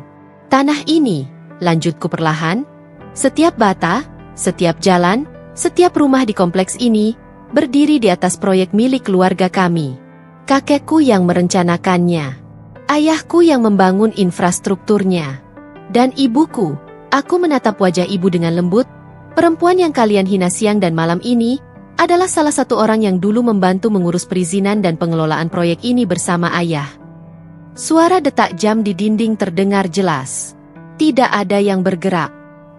Tanah ini, lanjutku perlahan, setiap bata, setiap jalan, setiap rumah di kompleks ini, berdiri di atas proyek milik keluarga kami. Kakekku yang merencanakannya, ayahku yang membangun infrastrukturnya, dan ibuku. Aku menatap wajah ibu dengan lembut. Perempuan yang kalian hina siang dan malam ini, adalah salah satu orang yang dulu membantu mengurus perizinan dan pengelolaan proyek ini bersama ayah. Suara detak jam di dinding terdengar jelas. Tidak ada yang bergerak.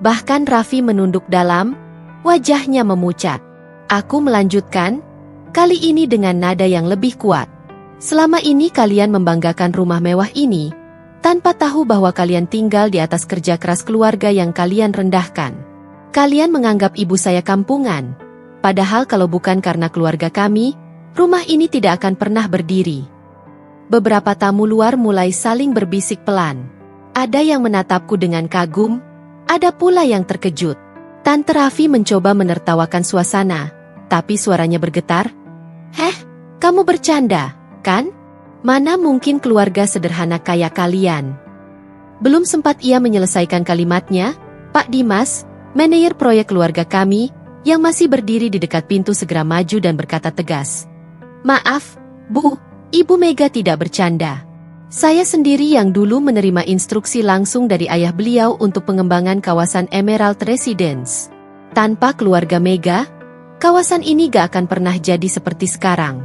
Bahkan Raffi menunduk dalam, wajahnya memucat. Aku melanjutkan, kali ini dengan nada yang lebih kuat. Selama ini kalian membanggakan rumah mewah ini, tanpa tahu bahwa kalian tinggal di atas kerja keras keluarga yang kalian rendahkan. Kalian menganggap ibu saya kampungan, padahal kalau bukan karena keluarga kami, rumah ini tidak akan pernah berdiri. Beberapa tamu luar mulai saling berbisik pelan. Ada yang menatapku dengan kagum, ada pula yang terkejut. Tante Raffi mencoba menertawakan suasana, tapi suaranya bergetar. Heh, kamu bercanda, kan? Mana mungkin keluarga sederhana kayak kalian? Belum sempat ia menyelesaikan kalimatnya, Pak Dimas, manajer proyek keluarga kami, yang masih berdiri di dekat pintu segera maju dan berkata tegas. Maaf, Bu, Ibu Mega tidak bercanda. Saya sendiri yang dulu menerima instruksi langsung dari ayah beliau untuk pengembangan kawasan Emerald Residence. Tanpa keluarga Mega, kawasan ini gak akan pernah jadi seperti sekarang.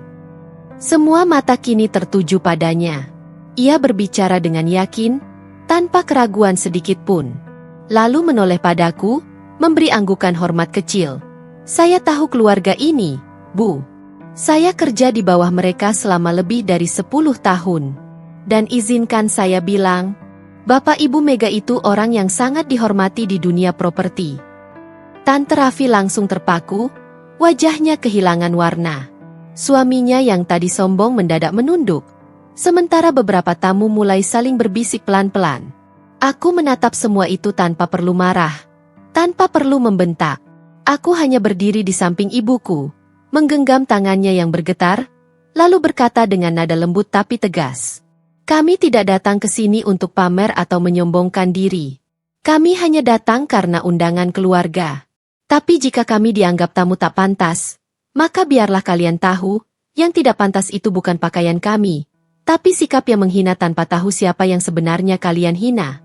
Semua mata kini tertuju padanya. Ia berbicara dengan yakin, tanpa keraguan sedikit pun. Lalu menoleh padaku, memberi anggukan hormat kecil. Saya tahu keluarga ini, Bu. Saya kerja di bawah mereka selama lebih dari 10 tahun. Dan izinkan saya bilang, Bapak Ibu Mega itu orang yang sangat dihormati di dunia properti. Tante Raffi langsung terpaku, wajahnya kehilangan warna. Suaminya yang tadi sombong mendadak menunduk, sementara beberapa tamu mulai saling berbisik pelan-pelan. Aku menatap semua itu tanpa perlu marah, tanpa perlu membentak. Aku hanya berdiri di samping ibuku, menggenggam tangannya yang bergetar, lalu berkata dengan nada lembut tapi tegas. Kami tidak datang ke sini untuk pamer atau menyombongkan diri. Kami hanya datang karena undangan keluarga. Tapi jika kami dianggap tamu tak pantas, maka biarlah kalian tahu, yang tidak pantas itu bukan pakaian kami, tapi sikap yang menghina tanpa tahu siapa yang sebenarnya kalian hina.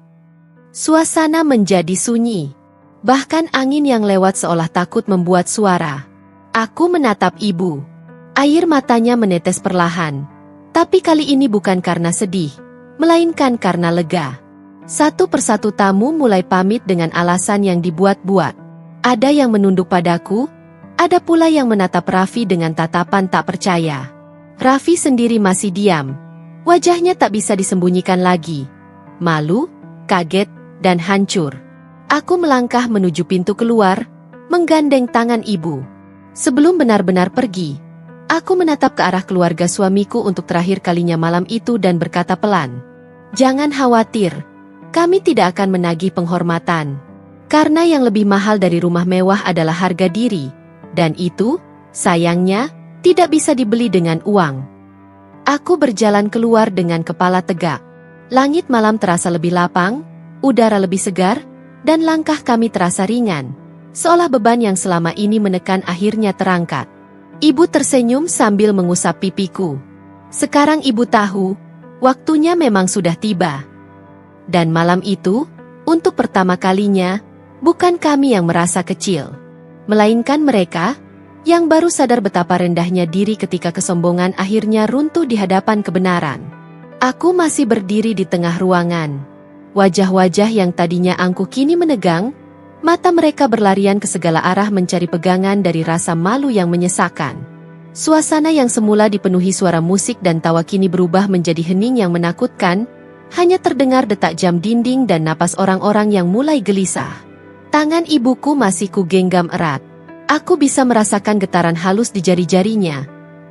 Suasana menjadi sunyi. Bahkan angin yang lewat seolah takut membuat suara. Aku menatap ibu. Air matanya menetes perlahan. Tapi kali ini bukan karena sedih, melainkan karena lega. Satu persatu tamu mulai pamit dengan alasan yang dibuat-buat. Ada yang menunduk padaku, ada pula yang menatap Raffi dengan tatapan tak percaya. Raffi sendiri masih diam. Wajahnya tak bisa disembunyikan lagi. Malu, kaget, dan hancur. Aku melangkah menuju pintu keluar, menggandeng tangan ibu. Sebelum benar-benar pergi, aku menatap ke arah keluarga suamiku untuk terakhir kalinya malam itu dan berkata pelan. Jangan khawatir, kami tidak akan menagih penghormatan. Karena yang lebih mahal dari rumah mewah adalah harga diri. Dan itu, sayangnya, tidak bisa dibeli dengan uang. Aku berjalan keluar dengan kepala tegak. Langit malam terasa lebih lapang, udara lebih segar, dan langkah kami terasa ringan. Seolah beban yang selama ini menekan akhirnya terangkat. Ibu tersenyum sambil mengusap pipiku. Sekarang ibu tahu, waktunya memang sudah tiba. Dan malam itu, Untuk pertama kalinya, bukan kami yang merasa kecil, melainkan mereka yang baru sadar betapa rendahnya diri ketika kesombongan akhirnya runtuh di hadapan kebenaran. Aku masih berdiri di tengah ruangan. Wajah-wajah yang tadinya angkuh kini menegang, mata mereka berlarian ke segala arah mencari pegangan dari rasa malu yang menyesakan. Suasana yang semula dipenuhi suara musik dan tawa kini berubah menjadi hening yang menakutkan, hanya terdengar detak jam dinding dan napas orang-orang yang mulai gelisah. Tangan ibuku masih kugenggam erat. Aku bisa merasakan getaran halus di jari-jarinya.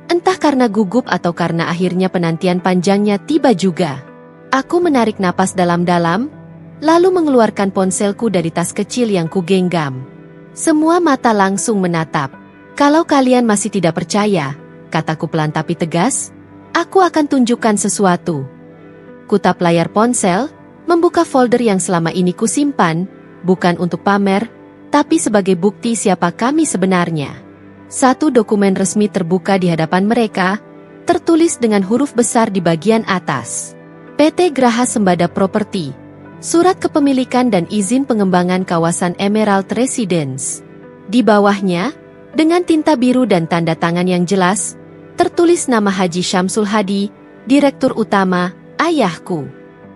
Entah karena gugup atau karena akhirnya penantian panjangnya tiba juga. Aku menarik napas dalam-dalam, lalu mengeluarkan ponselku dari tas kecil yang kugenggam. Semua mata langsung menatap. Kalau kalian masih tidak percaya, kataku pelan tapi tegas, aku akan tunjukkan sesuatu. Kutap layar ponsel, membuka folder yang selama ini kusimpan, bukan untuk pamer, tapi sebagai bukti siapa kami sebenarnya. Satu dokumen resmi terbuka di hadapan mereka, tertulis dengan huruf besar di bagian atas. PT Graha Sembada Property, surat kepemilikan dan izin pengembangan kawasan Emerald Residence. Di bawahnya, dengan tinta biru dan tanda tangan yang jelas, tertulis nama Haji Syamsul Hadi, Direktur Utama, ayahku.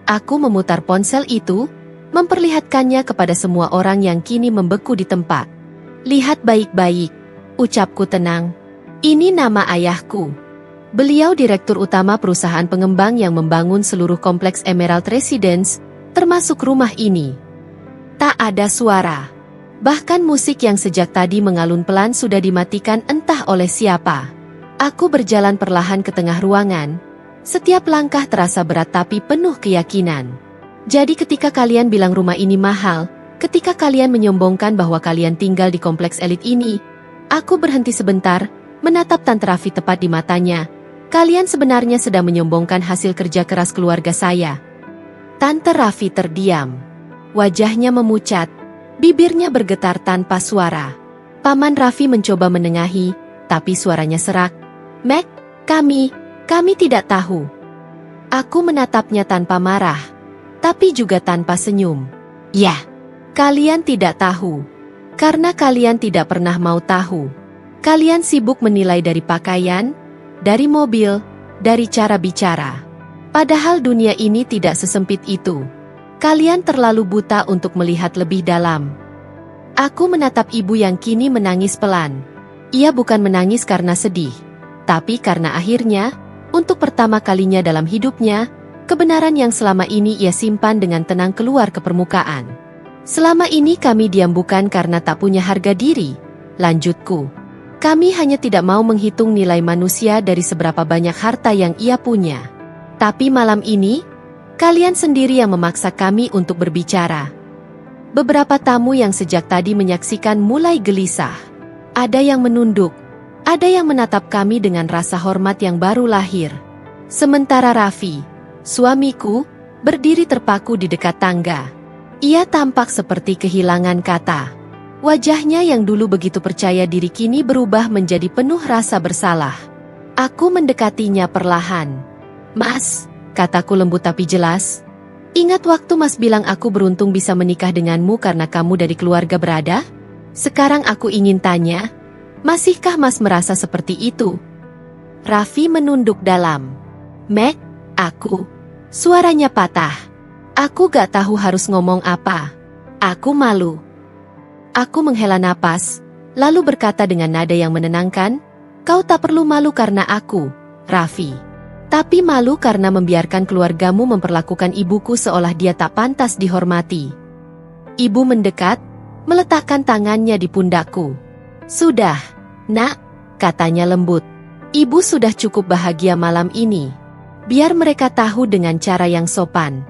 Aku memutar ponsel itu, memperlihatkannya kepada semua orang yang kini membeku di tempat. Lihat baik-baik, ucapku tenang. Ini nama ayahku. Beliau Direktur Utama perusahaan pengembang yang membangun seluruh kompleks Emerald Residence, termasuk rumah ini. Tak ada suara. Bahkan musik yang sejak tadi mengalun pelan sudah dimatikan entah oleh siapa. Aku berjalan perlahan ke tengah ruangan. Setiap langkah terasa berat tapi penuh keyakinan. Jadi ketika kalian bilang rumah ini mahal, ketika kalian menyombongkan bahwa kalian tinggal di kompleks elit ini, aku berhenti sebentar, menatap Tante Raffi tepat di matanya. Kalian sebenarnya sedang menyombongkan hasil kerja keras keluarga saya. Tante Raffi terdiam. Wajahnya memucat. Bibirnya bergetar tanpa suara. Paman Raffi mencoba menengahi, tapi suaranya serak. Mac, kami tidak tahu. Aku menatapnya tanpa marah, tapi juga tanpa senyum. Ya, kalian tidak tahu. Karena kalian tidak pernah mau tahu. Kalian sibuk menilai dari pakaian, dari mobil, dari cara bicara. Padahal dunia ini tidak sesempit itu. Kalian terlalu buta untuk melihat lebih dalam. Aku menatap ibu yang kini menangis pelan. Ia bukan menangis karena sedih, tapi karena akhirnya, untuk pertama kalinya dalam hidupnya, kebenaran yang selama ini ia simpan dengan tenang keluar ke permukaan. Selama ini kami diam bukan karena tak punya harga diri, lanjutku. Kami hanya tidak mau menghitung nilai manusia dari seberapa banyak harta yang ia punya. Tapi malam ini, kalian sendiri yang memaksa kami untuk berbicara. Beberapa tamu yang sejak tadi menyaksikan mulai gelisah. Ada yang menunduk, ada yang menatap kami dengan rasa hormat yang baru lahir. Sementara Raffi, suamiku, berdiri terpaku di dekat tangga. Ia tampak seperti kehilangan kata. Wajahnya yang dulu begitu percaya diri kini berubah menjadi penuh rasa bersalah. Aku mendekatinya perlahan. Mas, kataku lembut tapi jelas. Ingat waktu Mas bilang aku beruntung bisa menikah denganmu karena kamu dari keluarga berada? Sekarang aku ingin tanya, masihkah Mas merasa seperti itu? Raffi menunduk dalam. Mac, aku. Suaranya patah. Aku gak tahu harus ngomong apa. Aku malu. Aku menghela napas, lalu berkata dengan nada yang menenangkan, kau tak perlu malu karena aku, Raffi. Tapi malu karena membiarkan keluargamu memperlakukan ibuku seolah dia tak pantas dihormati. Ibu mendekat, meletakkan tangannya di pundakku. Sudah, nak, katanya lembut. Ibu sudah cukup bahagia malam ini. Biar mereka tahu dengan cara yang sopan.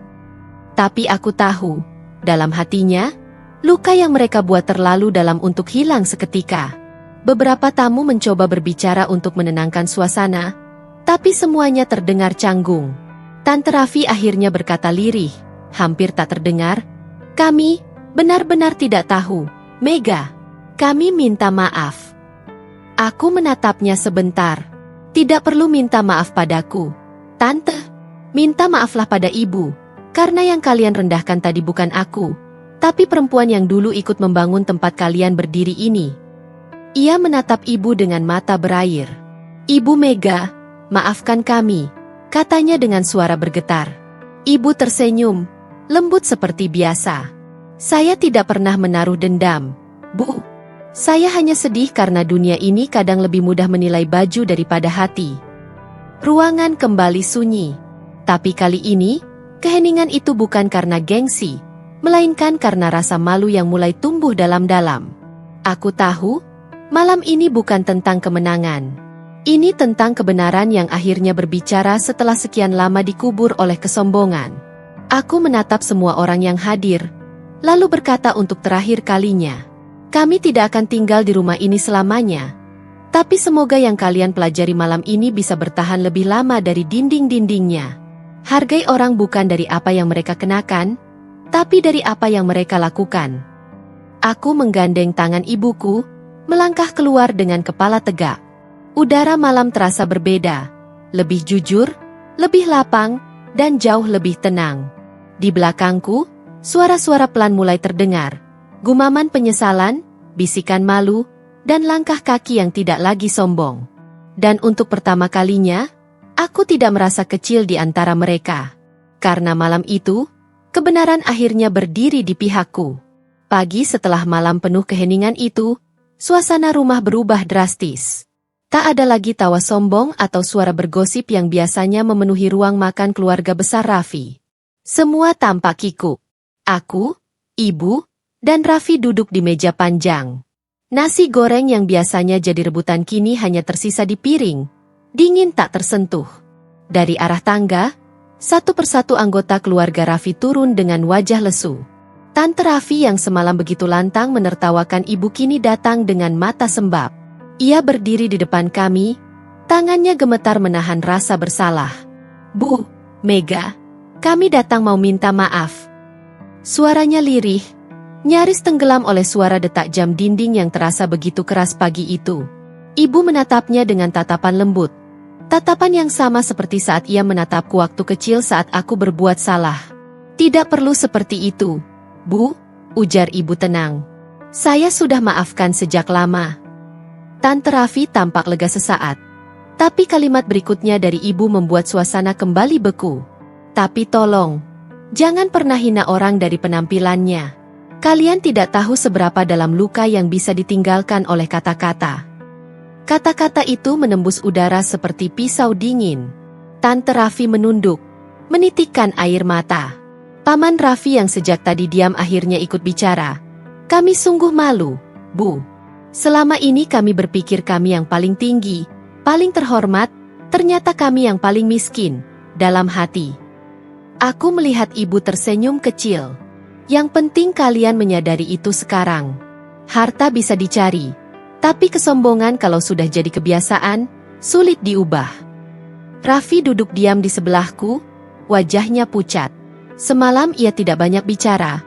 Tapi aku tahu, dalam hatinya, luka yang mereka buat terlalu dalam untuk hilang seketika. Beberapa tamu mencoba berbicara untuk menenangkan suasana, tapi semuanya terdengar canggung. Tante Raffi akhirnya berkata lirih, hampir tak terdengar. Kami benar-benar tidak tahu, Mega. Kami minta maaf. Aku menatapnya sebentar. Tidak perlu minta maaf padaku, Tante. Minta maaflah pada ibu. Karena yang kalian rendahkan tadi bukan aku, tapi perempuan yang dulu ikut membangun tempat kalian berdiri ini. Ia menatap ibu dengan mata berair. Ibu Mega, maafkan kami, katanya dengan suara bergetar. Ibu tersenyum, lembut seperti biasa. Saya tidak pernah menaruh dendam, Bu. Saya hanya sedih karena dunia ini kadang lebih mudah menilai baju daripada hati. Ruangan kembali sunyi. Tapi kali ini, keheningan itu bukan karena gengsi, melainkan karena rasa malu yang mulai tumbuh dalam-dalam. Aku tahu, malam ini bukan tentang kemenangan. Ini tentang kebenaran yang akhirnya berbicara setelah sekian lama dikubur oleh kesombongan. Aku menatap semua orang yang hadir, lalu berkata untuk terakhir kalinya, kami tidak akan tinggal di rumah ini selamanya. Tapi semoga yang kalian pelajari malam ini bisa bertahan lebih lama dari dinding-dindingnya. Hargai orang bukan dari apa yang mereka kenakan, tapi dari apa yang mereka lakukan. Aku menggandeng tangan ibuku, melangkah keluar dengan kepala tegak. Udara malam terasa berbeda, lebih jujur, lebih lapang, dan jauh lebih tenang. Di belakangku, suara-suara pelan mulai terdengar, gumaman penyesalan, bisikan malu, dan langkah kaki yang tidak lagi sombong. Dan untuk pertama kalinya, aku tidak merasa kecil di antara mereka. Karena malam itu, kebenaran akhirnya berdiri di pihakku. Pagi setelah malam penuh keheningan itu, suasana rumah berubah drastis. Tak ada lagi tawa sombong atau suara bergosip yang biasanya memenuhi ruang makan keluarga besar Raffi. Semua tampak kikuk. Aku, ibu, dan Raffi duduk di meja panjang. Nasi goreng yang biasanya jadi rebutan kini hanya tersisa di piring, dingin tak tersentuh. Dari arah tangga, satu persatu anggota keluarga Raffi turun dengan wajah lesu. Tante Raffi yang semalam begitu lantang menertawakan ibu kini datang dengan mata sembab. Ia berdiri di depan kami, tangannya gemetar menahan rasa bersalah. Bu, Mega, kami datang mau minta maaf. Suaranya lirih, nyaris tenggelam oleh suara detak jam dinding yang terasa begitu keras pagi itu. Ibu menatapnya dengan tatapan lembut. Tatapan yang sama seperti saat ia menatapku waktu kecil saat aku berbuat salah. Tidak perlu seperti itu, Bu, ujar ibu tenang. Saya sudah maafkan sejak lama. Tante Raffi tampak lega sesaat. Tapi kalimat berikutnya dari ibu membuat suasana kembali beku. Tapi tolong, jangan pernah hina orang dari penampilannya. Kalian tidak tahu seberapa dalam luka yang bisa ditinggalkan oleh kata-kata. Kata-kata itu menembus udara seperti pisau dingin. Tante Raffi menunduk, menitikkan air mata. Paman Raffi yang sejak tadi diam akhirnya ikut bicara. Kami sungguh malu, Bu. Selama ini kami berpikir kami yang paling tinggi, paling terhormat, ternyata kami yang paling miskin, dalam hati. Aku melihat ibu tersenyum kecil. Yang penting kalian menyadari itu sekarang. Harta bisa dicari, tapi kesombongan kalau sudah jadi kebiasaan, sulit diubah. Raffi duduk diam di sebelahku, wajahnya pucat. Semalam ia tidak banyak bicara,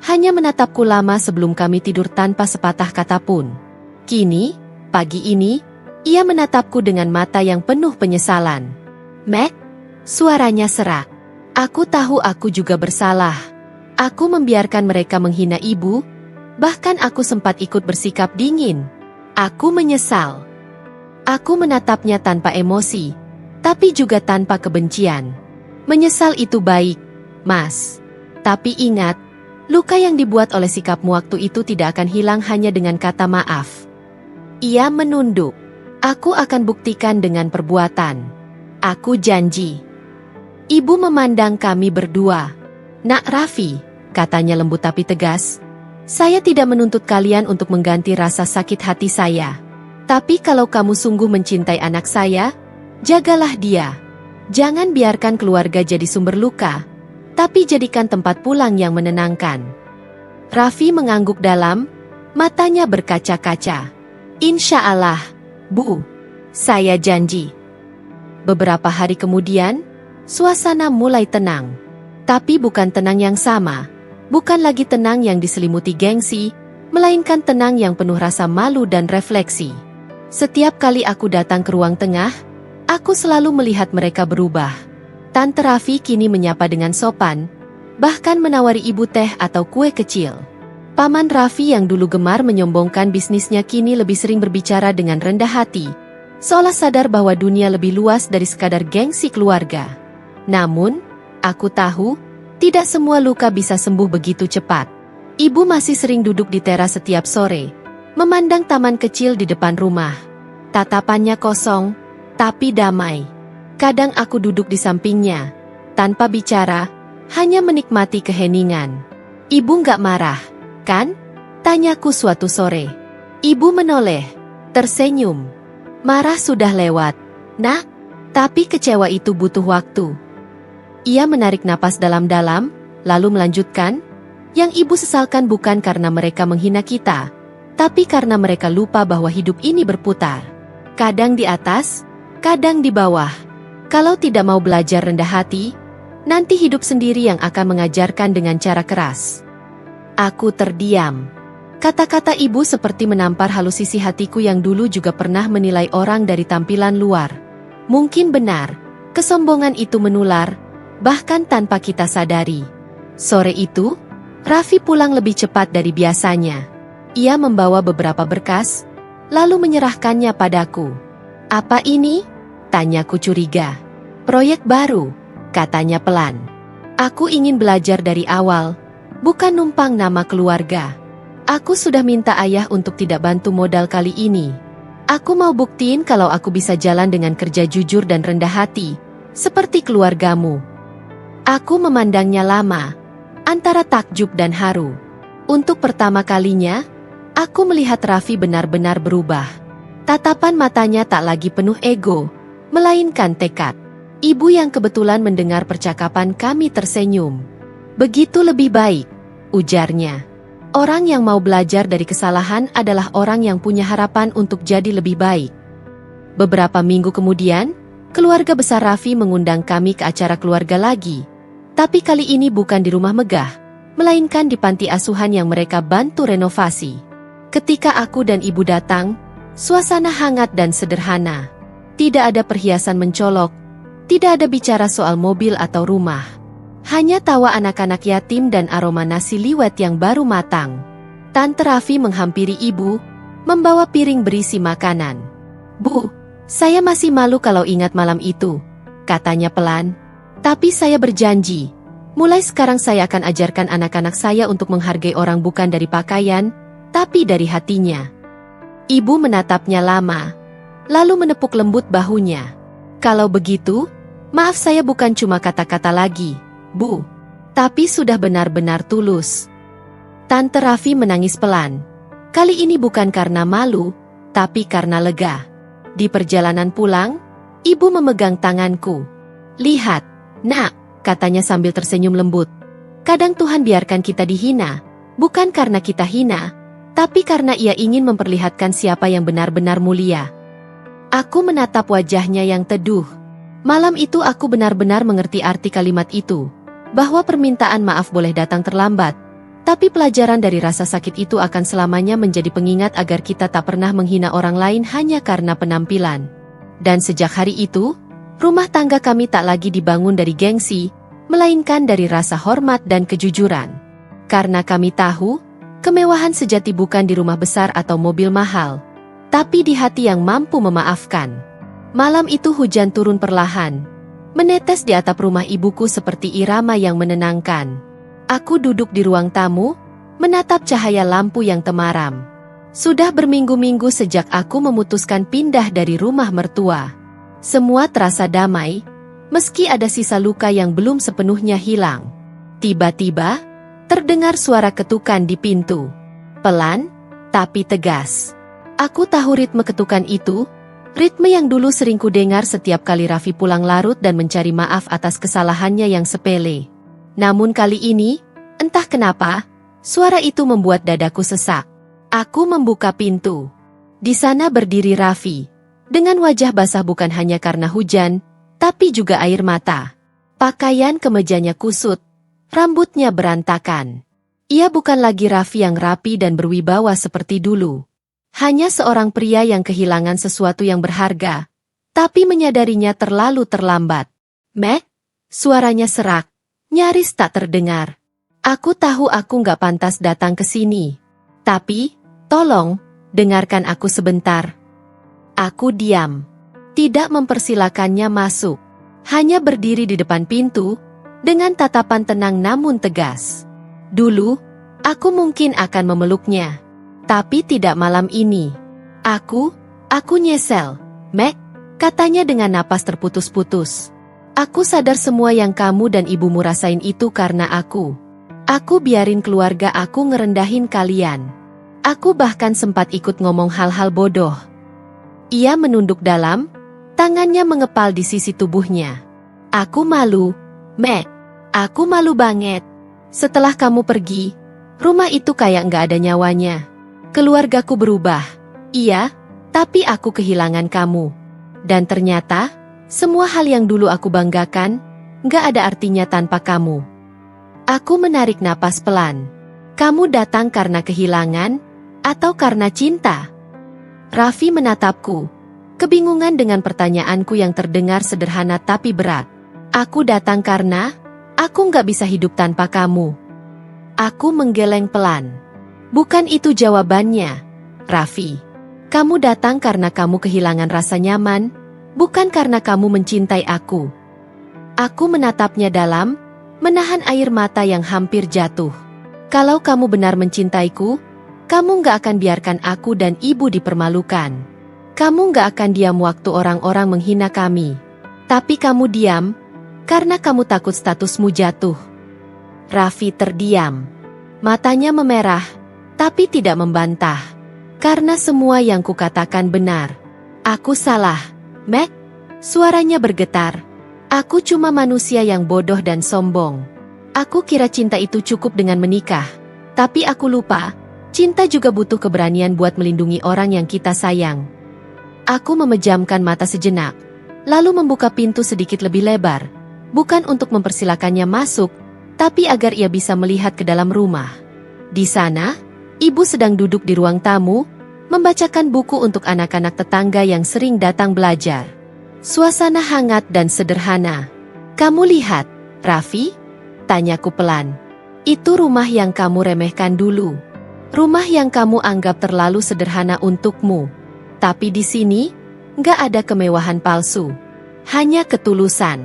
hanya menatapku lama sebelum kami tidur tanpa sepatah kata pun. Kini, pagi ini, ia menatapku dengan mata yang penuh penyesalan. Meg, suaranya serak. Aku tahu aku juga bersalah. Aku membiarkan mereka menghina ibu, bahkan aku sempat ikut bersikap dingin. Aku menyesal. Aku menatapnya tanpa emosi, tapi juga tanpa kebencian. Menyesal itu baik, Mas. Tapi ingat, luka yang dibuat oleh sikapmu waktu itu tidak akan hilang hanya dengan kata maaf. Ia menunduk. Aku akan buktikan dengan perbuatan. Aku janji. Ibu memandang kami berdua. Nak Raffi, katanya lembut tapi tegas, saya tidak menuntut kalian untuk mengganti rasa sakit hati saya. Tapi kalau kamu sungguh mencintai anak saya, jagalah dia. Jangan biarkan keluarga jadi sumber luka, tapi jadikan tempat pulang yang menenangkan. Raffi mengangguk dalam, matanya berkaca-kaca. Insya Allah, Bu, saya janji. Beberapa hari kemudian, suasana mulai tenang. Tapi bukan tenang yang sama, bukan lagi tenang yang diselimuti gengsi, melainkan tenang yang penuh rasa malu dan refleksi. Setiap kali aku datang ke ruang tengah, aku selalu melihat mereka berubah. Tante Raffi kini menyapa dengan sopan, bahkan menawari ibu teh atau kue kecil. Paman Raffi yang dulu gemar menyombongkan bisnisnya kini lebih sering berbicara dengan rendah hati, seolah sadar bahwa dunia lebih luas dari sekadar gengsi keluarga. Namun, aku tahu, tidak semua luka bisa sembuh begitu cepat. Ibu masih sering duduk di teras setiap sore, memandang taman kecil di depan rumah. Tatapannya kosong, tapi damai. Kadang aku duduk di sampingnya, tanpa bicara, hanya menikmati keheningan. Ibu nggak marah, kan? Tanyaku suatu sore. Ibu menoleh, tersenyum. Marah sudah lewat, nak, tapi kecewa itu butuh waktu. Ia menarik napas dalam-dalam, lalu melanjutkan, yang ibu sesalkan bukan karena mereka menghina kita, tapi karena mereka lupa bahwa hidup ini berputar. Kadang di atas, kadang di bawah. Kalau tidak mau belajar rendah hati, nanti hidup sendiri yang akan mengajarkan dengan cara keras. Aku terdiam. Kata-kata ibu seperti menampar halus sisi hatiku yang dulu juga pernah menilai orang dari tampilan luar. Mungkin benar, kesombongan itu menular, bahkan tanpa kita sadari. Sore itu, Raffi pulang lebih cepat dari biasanya. Ia membawa beberapa berkas, lalu menyerahkannya padaku. Apa ini? Tanyaku curiga. Proyek baru, katanya pelan. Aku ingin belajar dari awal, bukan numpang nama keluarga. Aku sudah minta ayah untuk tidak bantu modal kali ini. Aku mau buktiin kalau aku bisa jalan dengan kerja jujur dan rendah hati, seperti keluargamu. Aku memandangnya lama, antara takjub dan haru. Untuk pertama kalinya, aku melihat Raffi benar-benar berubah. Tatapan matanya tak lagi penuh ego, melainkan tekad. Ibu yang kebetulan mendengar percakapan kami tersenyum. Begitu lebih baik, ujarnya. Orang yang mau belajar dari kesalahan adalah orang yang punya harapan untuk jadi lebih baik. Beberapa minggu kemudian, keluarga besar Raffi mengundang kami ke acara keluarga lagi. Tapi kali ini bukan di rumah megah, melainkan di panti asuhan yang mereka bantu renovasi. Ketika aku dan ibu datang, suasana hangat dan sederhana. Tidak ada perhiasan mencolok, tidak ada bicara soal mobil atau rumah. Hanya tawa anak-anak yatim dan aroma nasi liwet yang baru matang. Tante Raffi menghampiri ibu, membawa piring berisi makanan. Bu, saya masih malu kalau ingat malam itu, katanya pelan. Tapi saya berjanji, mulai sekarang saya akan ajarkan anak-anak saya untuk menghargai orang bukan dari pakaian, tapi dari hatinya. Ibu menatapnya lama, lalu menepuk lembut bahunya. Kalau begitu, maaf saya bukan cuma kata-kata lagi, Bu, tapi sudah benar-benar tulus. Tante Raffi menangis pelan. Kali ini bukan karena malu, tapi karena lega. Di perjalanan pulang, ibu memegang tanganku. Lihat, nak, katanya sambil tersenyum lembut. Kadang Tuhan biarkan kita dihina, bukan karena kita hina, tapi karena Ia ingin memperlihatkan siapa yang benar-benar mulia. Aku menatap wajahnya yang teduh. Malam itu aku benar-benar mengerti arti kalimat itu, bahwa permintaan maaf boleh datang terlambat, tapi pelajaran dari rasa sakit itu akan selamanya menjadi pengingat agar kita tak pernah menghina orang lain hanya karena penampilan. Dan sejak hari itu, rumah tangga kami tak lagi dibangun dari gengsi, melainkan dari rasa hormat dan kejujuran. Karena kami tahu, kemewahan sejati bukan di rumah besar atau mobil mahal, tapi di hati yang mampu memaafkan. Malam itu hujan turun perlahan, menetes di atap rumah ibuku seperti irama yang menenangkan. Aku duduk di ruang tamu, menatap cahaya lampu yang temaram. Sudah berminggu-minggu sejak aku memutuskan pindah dari rumah mertua. Semua terasa damai, meski ada sisa luka yang belum sepenuhnya hilang. Tiba-tiba, terdengar suara ketukan di pintu. Pelan, tapi tegas. Aku tahu ritme ketukan itu, ritme yang dulu sering kudengar setiap kali Raffi pulang larut dan mencari maaf atas kesalahannya yang sepele. Namun kali ini, entah kenapa, suara itu membuat dadaku sesak. Aku membuka pintu. Di sana berdiri Raffi, dengan wajah basah bukan hanya karena hujan, tapi juga air mata. Pakaian kemejanya kusut, rambutnya berantakan. Ia bukan lagi Raffi yang rapi dan berwibawa seperti dulu. Hanya seorang pria yang kehilangan sesuatu yang berharga, tapi menyadarinya terlalu terlambat. Mac, suaranya serak, Nyaris tak terdengar. Aku tahu aku nggak pantas datang ke sini. Tapi, tolong, dengarkan aku sebentar. Aku diam. Tidak mempersilakannya masuk. Hanya berdiri di depan pintu, dengan tatapan tenang namun tegas. Dulu, aku mungkin akan memeluknya. Tapi tidak malam ini. Aku nyesel, Mac, katanya dengan napas terputus-putus. Aku sadar semua yang kamu dan ibumu rasain itu karena aku. Aku biarin keluarga aku ngerendahin kalian. Aku bahkan sempat ikut ngomong hal-hal bodoh. Ia menunduk dalam, tangannya mengepal di sisi tubuhnya. Aku malu, Mac. Aku malu banget. Setelah kamu pergi, rumah itu kayak nggak ada nyawanya. Keluargaku berubah. Iya, tapi aku kehilangan kamu. Dan ternyata, semua hal yang dulu aku banggakan, nggak ada artinya tanpa kamu. Aku menarik napas pelan. Kamu datang karena kehilangan, atau karena cinta? Raffi menatapku, kebingungan dengan pertanyaanku yang terdengar sederhana tapi berat. Aku datang karena, aku nggak bisa hidup tanpa kamu. Aku menggeleng pelan. Bukan itu jawabannya, Raffi. Kamu datang karena kamu kehilangan rasa nyaman, bukan karena kamu mencintai aku. Aku menatapnya dalam, menahan air mata yang hampir jatuh. Kalau kamu benar mencintaiku, kamu nggak akan biarkan aku dan ibu dipermalukan. Kamu nggak akan diam waktu orang-orang menghina kami. Tapi kamu diam, karena kamu takut statusmu jatuh. Raffi terdiam. Matanya memerah, tapi tidak membantah. Karena semua yang kukatakan benar. Aku salah, Mac. Suaranya bergetar. Aku cuma manusia yang bodoh dan sombong. Aku kira cinta itu cukup dengan menikah. Tapi aku lupa, cinta juga butuh keberanian buat melindungi orang yang kita sayang. Aku memejamkan mata sejenak, lalu membuka pintu sedikit lebih lebar. Bukan untuk mempersilakannya masuk, tapi agar ia bisa melihat ke dalam rumah. Di sana, ibu sedang duduk di ruang tamu, membacakan buku untuk anak-anak tetangga yang sering datang belajar. Suasana hangat dan sederhana. Kamu lihat, Raffi? Tanyaku pelan. Itu rumah yang kamu remehkan dulu. Rumah yang kamu anggap terlalu sederhana untukmu. Tapi di sini, nggak ada kemewahan palsu. Hanya ketulusan.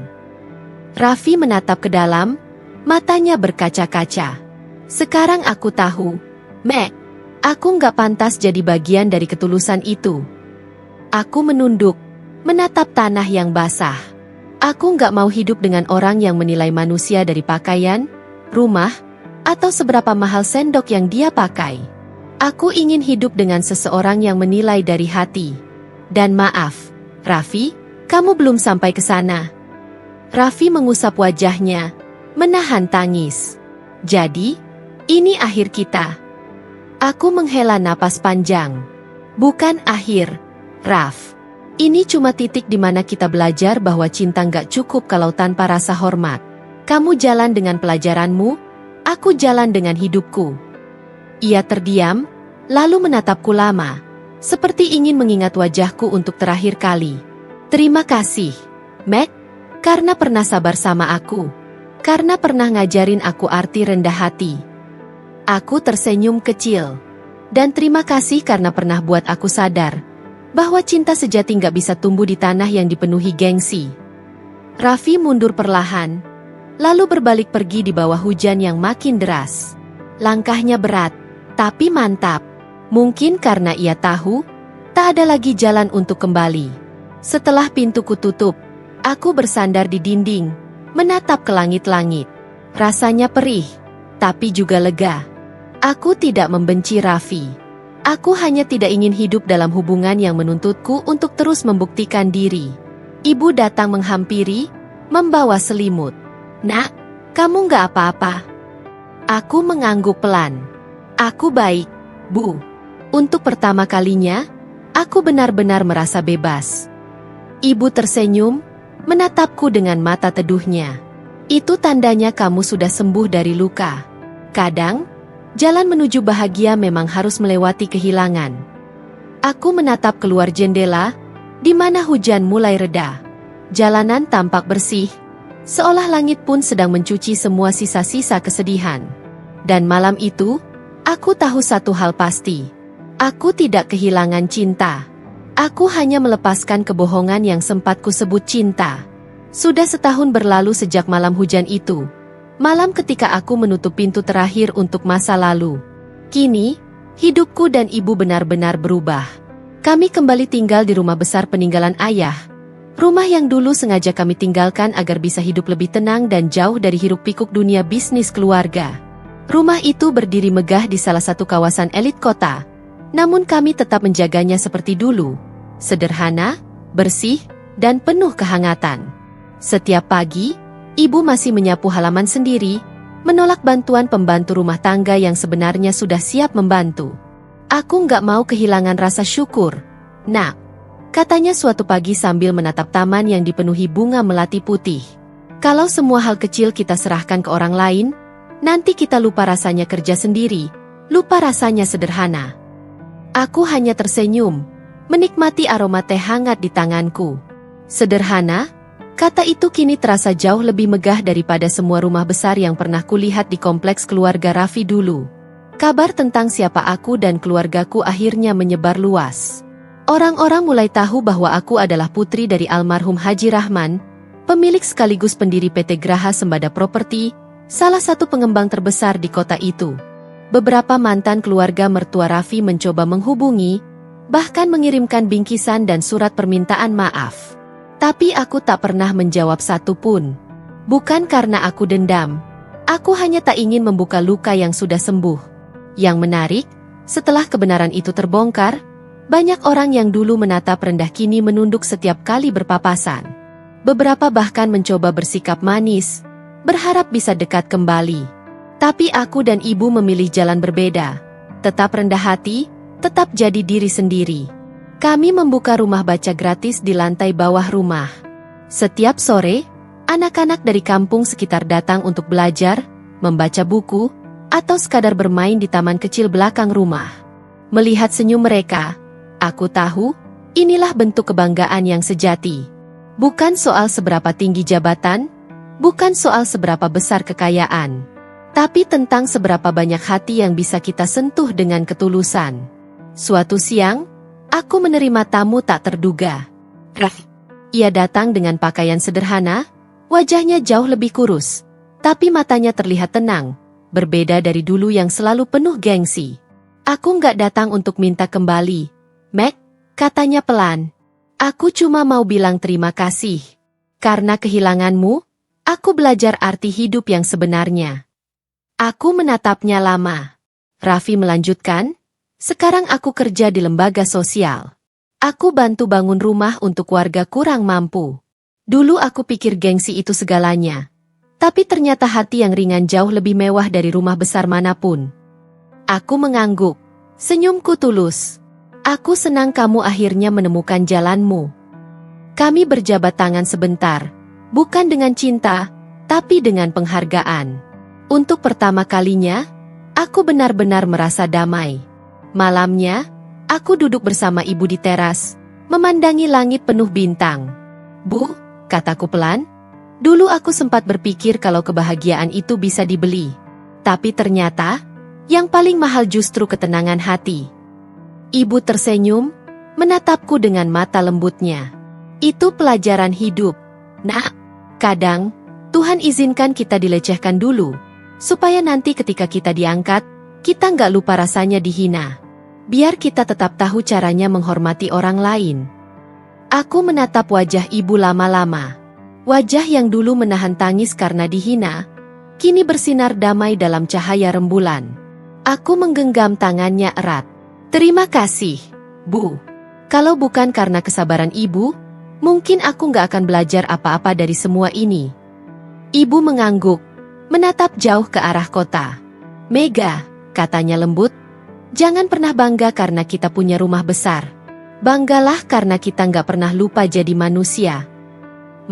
Raffi menatap ke dalam, matanya berkaca-kaca. Sekarang aku tahu, Mac, aku nggak pantas jadi bagian dari ketulusan itu. Aku menunduk, menatap tanah yang basah. Aku nggak mau hidup dengan orang yang menilai manusia dari pakaian, rumah, atau seberapa mahal sendok yang dia pakai. Aku ingin hidup dengan seseorang yang menilai dari hati. Dan maaf, Raffi, kamu belum sampai ke sana. Raffi mengusap wajahnya, menahan tangis. Jadi, ini akhir kita. Aku menghela napas panjang. Bukan akhir, Raff. Ini cuma titik di mana kita belajar bahwa cinta nggak cukup kalau tanpa rasa hormat. Kamu jalan dengan pelajaranmu, aku jalan dengan hidupku. Ia terdiam, lalu menatapku lama, seperti ingin mengingat wajahku untuk terakhir kali. Terima kasih, Mac, karena pernah sabar sama aku. Karena pernah ngajarin aku arti rendah hati. Aku tersenyum kecil. Dan terima kasih karena pernah buat aku sadar bahwa cinta sejati nggak bisa tumbuh di tanah yang dipenuhi gengsi. Raffi mundur perlahan, lalu berbalik pergi di bawah hujan yang makin deras. Langkahnya berat, tapi mantap. Mungkin karena ia tahu, tak ada lagi jalan untuk kembali. Setelah pintuku tutup, aku bersandar di dinding, menatap ke langit-langit. Rasanya perih, tapi juga lega. Aku tidak membenci Raffi. Aku hanya tidak ingin hidup dalam hubungan yang menuntutku untuk terus membuktikan diri. Ibu datang menghampiri, membawa selimut. Nak, kamu nggak apa-apa? Aku mengangguk pelan. Aku baik, Bu. Untuk pertama kalinya, aku benar-benar merasa bebas. Ibu tersenyum, menatapku dengan mata teduhnya. Itu tandanya kamu sudah sembuh dari luka. Kadang, jalan menuju bahagia memang harus melewati kehilangan. Aku menatap keluar jendela, di mana hujan mulai reda. Jalanan tampak bersih, Seolah langit pun sedang mencuci semua sisa-sisa kesedihan. Dan malam itu, aku tahu satu hal pasti. Aku tidak kehilangan cinta. Aku hanya melepaskan kebohongan yang sempat kusebut cinta. Sudah setahun berlalu sejak malam hujan itu. Malam ketika aku menutup pintu terakhir untuk masa lalu. Kini, hidupku dan ibu benar-benar berubah. Kami kembali tinggal di rumah besar peninggalan ayah. Rumah yang dulu sengaja kami tinggalkan agar bisa hidup lebih tenang dan jauh dari hiruk-pikuk dunia bisnis keluarga. Rumah itu berdiri megah di salah satu kawasan elit kota. Namun kami tetap menjaganya seperti dulu. Sederhana, bersih, dan penuh kehangatan. Setiap pagi, ibu masih menyapu halaman sendiri, menolak bantuan pembantu rumah tangga yang sebenarnya sudah siap membantu. Aku nggak mau kehilangan rasa syukur. Nak, katanya suatu pagi sambil menatap taman yang dipenuhi bunga melati putih. Kalau semua hal kecil kita serahkan ke orang lain, nanti kita lupa rasanya kerja sendiri, lupa rasanya sederhana. Aku hanya tersenyum, menikmati aroma teh hangat di tanganku. Sederhana, kata itu kini terasa jauh lebih megah daripada semua rumah besar yang pernah kulihat di kompleks keluarga Raffi dulu. Kabar tentang siapa aku dan keluargaku akhirnya menyebar luas. Orang-orang mulai tahu bahwa aku adalah putri dari almarhum Haji Rahman, pemilik sekaligus pendiri PT Graha Sembada Properti, salah satu pengembang terbesar di kota itu. Beberapa mantan keluarga mertua Raffi mencoba menghubungi, bahkan mengirimkan bingkisan dan surat permintaan maaf. Tapi aku tak pernah menjawab satu pun. Bukan karena aku dendam. Aku hanya tak ingin membuka luka yang sudah sembuh. Yang menarik, setelah kebenaran itu terbongkar, banyak orang yang dulu menatap rendah kini menunduk setiap kali berpapasan. Beberapa bahkan mencoba bersikap manis, berharap bisa dekat kembali. Tapi aku dan ibu memilih jalan berbeda. Tetap rendah hati, tetap jadi diri sendiri. Kami membuka rumah baca gratis di lantai bawah rumah. Setiap sore, anak-anak dari kampung sekitar datang untuk belajar, membaca buku, atau sekadar bermain di taman kecil belakang rumah. Melihat senyum mereka, aku tahu, inilah bentuk kebanggaan yang sejati. Bukan soal seberapa tinggi jabatan, bukan soal seberapa besar kekayaan, tapi tentang seberapa banyak hati yang bisa kita sentuh dengan ketulusan. Suatu siang, aku menerima tamu tak terduga. Ia datang dengan pakaian sederhana, wajahnya jauh lebih kurus, tapi matanya terlihat tenang, berbeda dari dulu yang selalu penuh gengsi. Aku nggak datang untuk minta kembali, Mac, katanya pelan. Aku cuma mau bilang terima kasih. Karena kehilanganmu, aku belajar arti hidup yang sebenarnya. Aku menatapnya lama. Raffi melanjutkan, sekarang aku kerja di lembaga sosial. Aku bantu bangun rumah untuk warga kurang mampu. Dulu aku pikir gengsi itu segalanya. Tapi ternyata hati yang ringan jauh lebih mewah dari rumah besar manapun. Aku mengangguk. Senyumku tulus. Aku senang kamu akhirnya menemukan jalanmu. Kami berjabat tangan sebentar, bukan dengan cinta, tapi dengan penghargaan. Untuk pertama kalinya, aku benar-benar merasa damai. Malamnya, aku duduk bersama ibu di teras, memandangi langit penuh bintang. Bu, kataku pelan, dulu aku sempat berpikir kalau kebahagiaan itu bisa dibeli. Tapi ternyata, yang paling mahal justru ketenangan hati. Ibu tersenyum, menatapku dengan mata lembutnya. Itu pelajaran hidup. Nak, kadang, Tuhan izinkan kita dilecehkan dulu, supaya nanti ketika kita diangkat, kita nggak lupa rasanya dihina. Biar kita tetap tahu caranya menghormati orang lain. Aku menatap wajah ibu lama-lama. Wajah yang dulu menahan tangis karena dihina, kini bersinar damai dalam cahaya rembulan. Aku menggenggam tangannya erat. Terima kasih, Bu. Kalau bukan karena kesabaran ibu, mungkin aku nggak akan belajar apa-apa dari semua ini. Ibu mengangguk, menatap jauh ke arah kota. Mega, katanya lembut, jangan pernah bangga karena kita punya rumah besar. Banggalah karena kita nggak pernah lupa jadi manusia.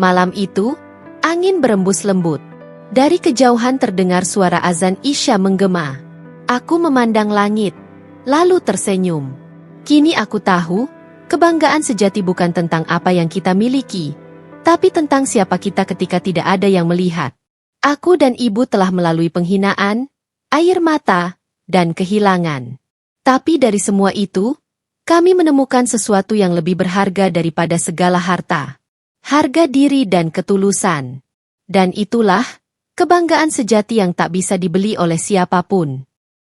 Malam itu, angin berembus lembut. Dari kejauhan terdengar suara azan Isya menggema. Aku memandang langit. Lalu tersenyum. Kini aku tahu, kebanggaan sejati bukan tentang apa yang kita miliki, Tapi tentang siapa kita ketika tidak ada yang melihat. Aku dan ibu telah melalui penghinaan, air mata, dan kehilangan. Tapi dari semua itu, kami menemukan sesuatu yang lebih berharga daripada segala harta. Harga diri dan ketulusan. Dan itulah kebanggaan sejati yang tak bisa dibeli oleh siapapun.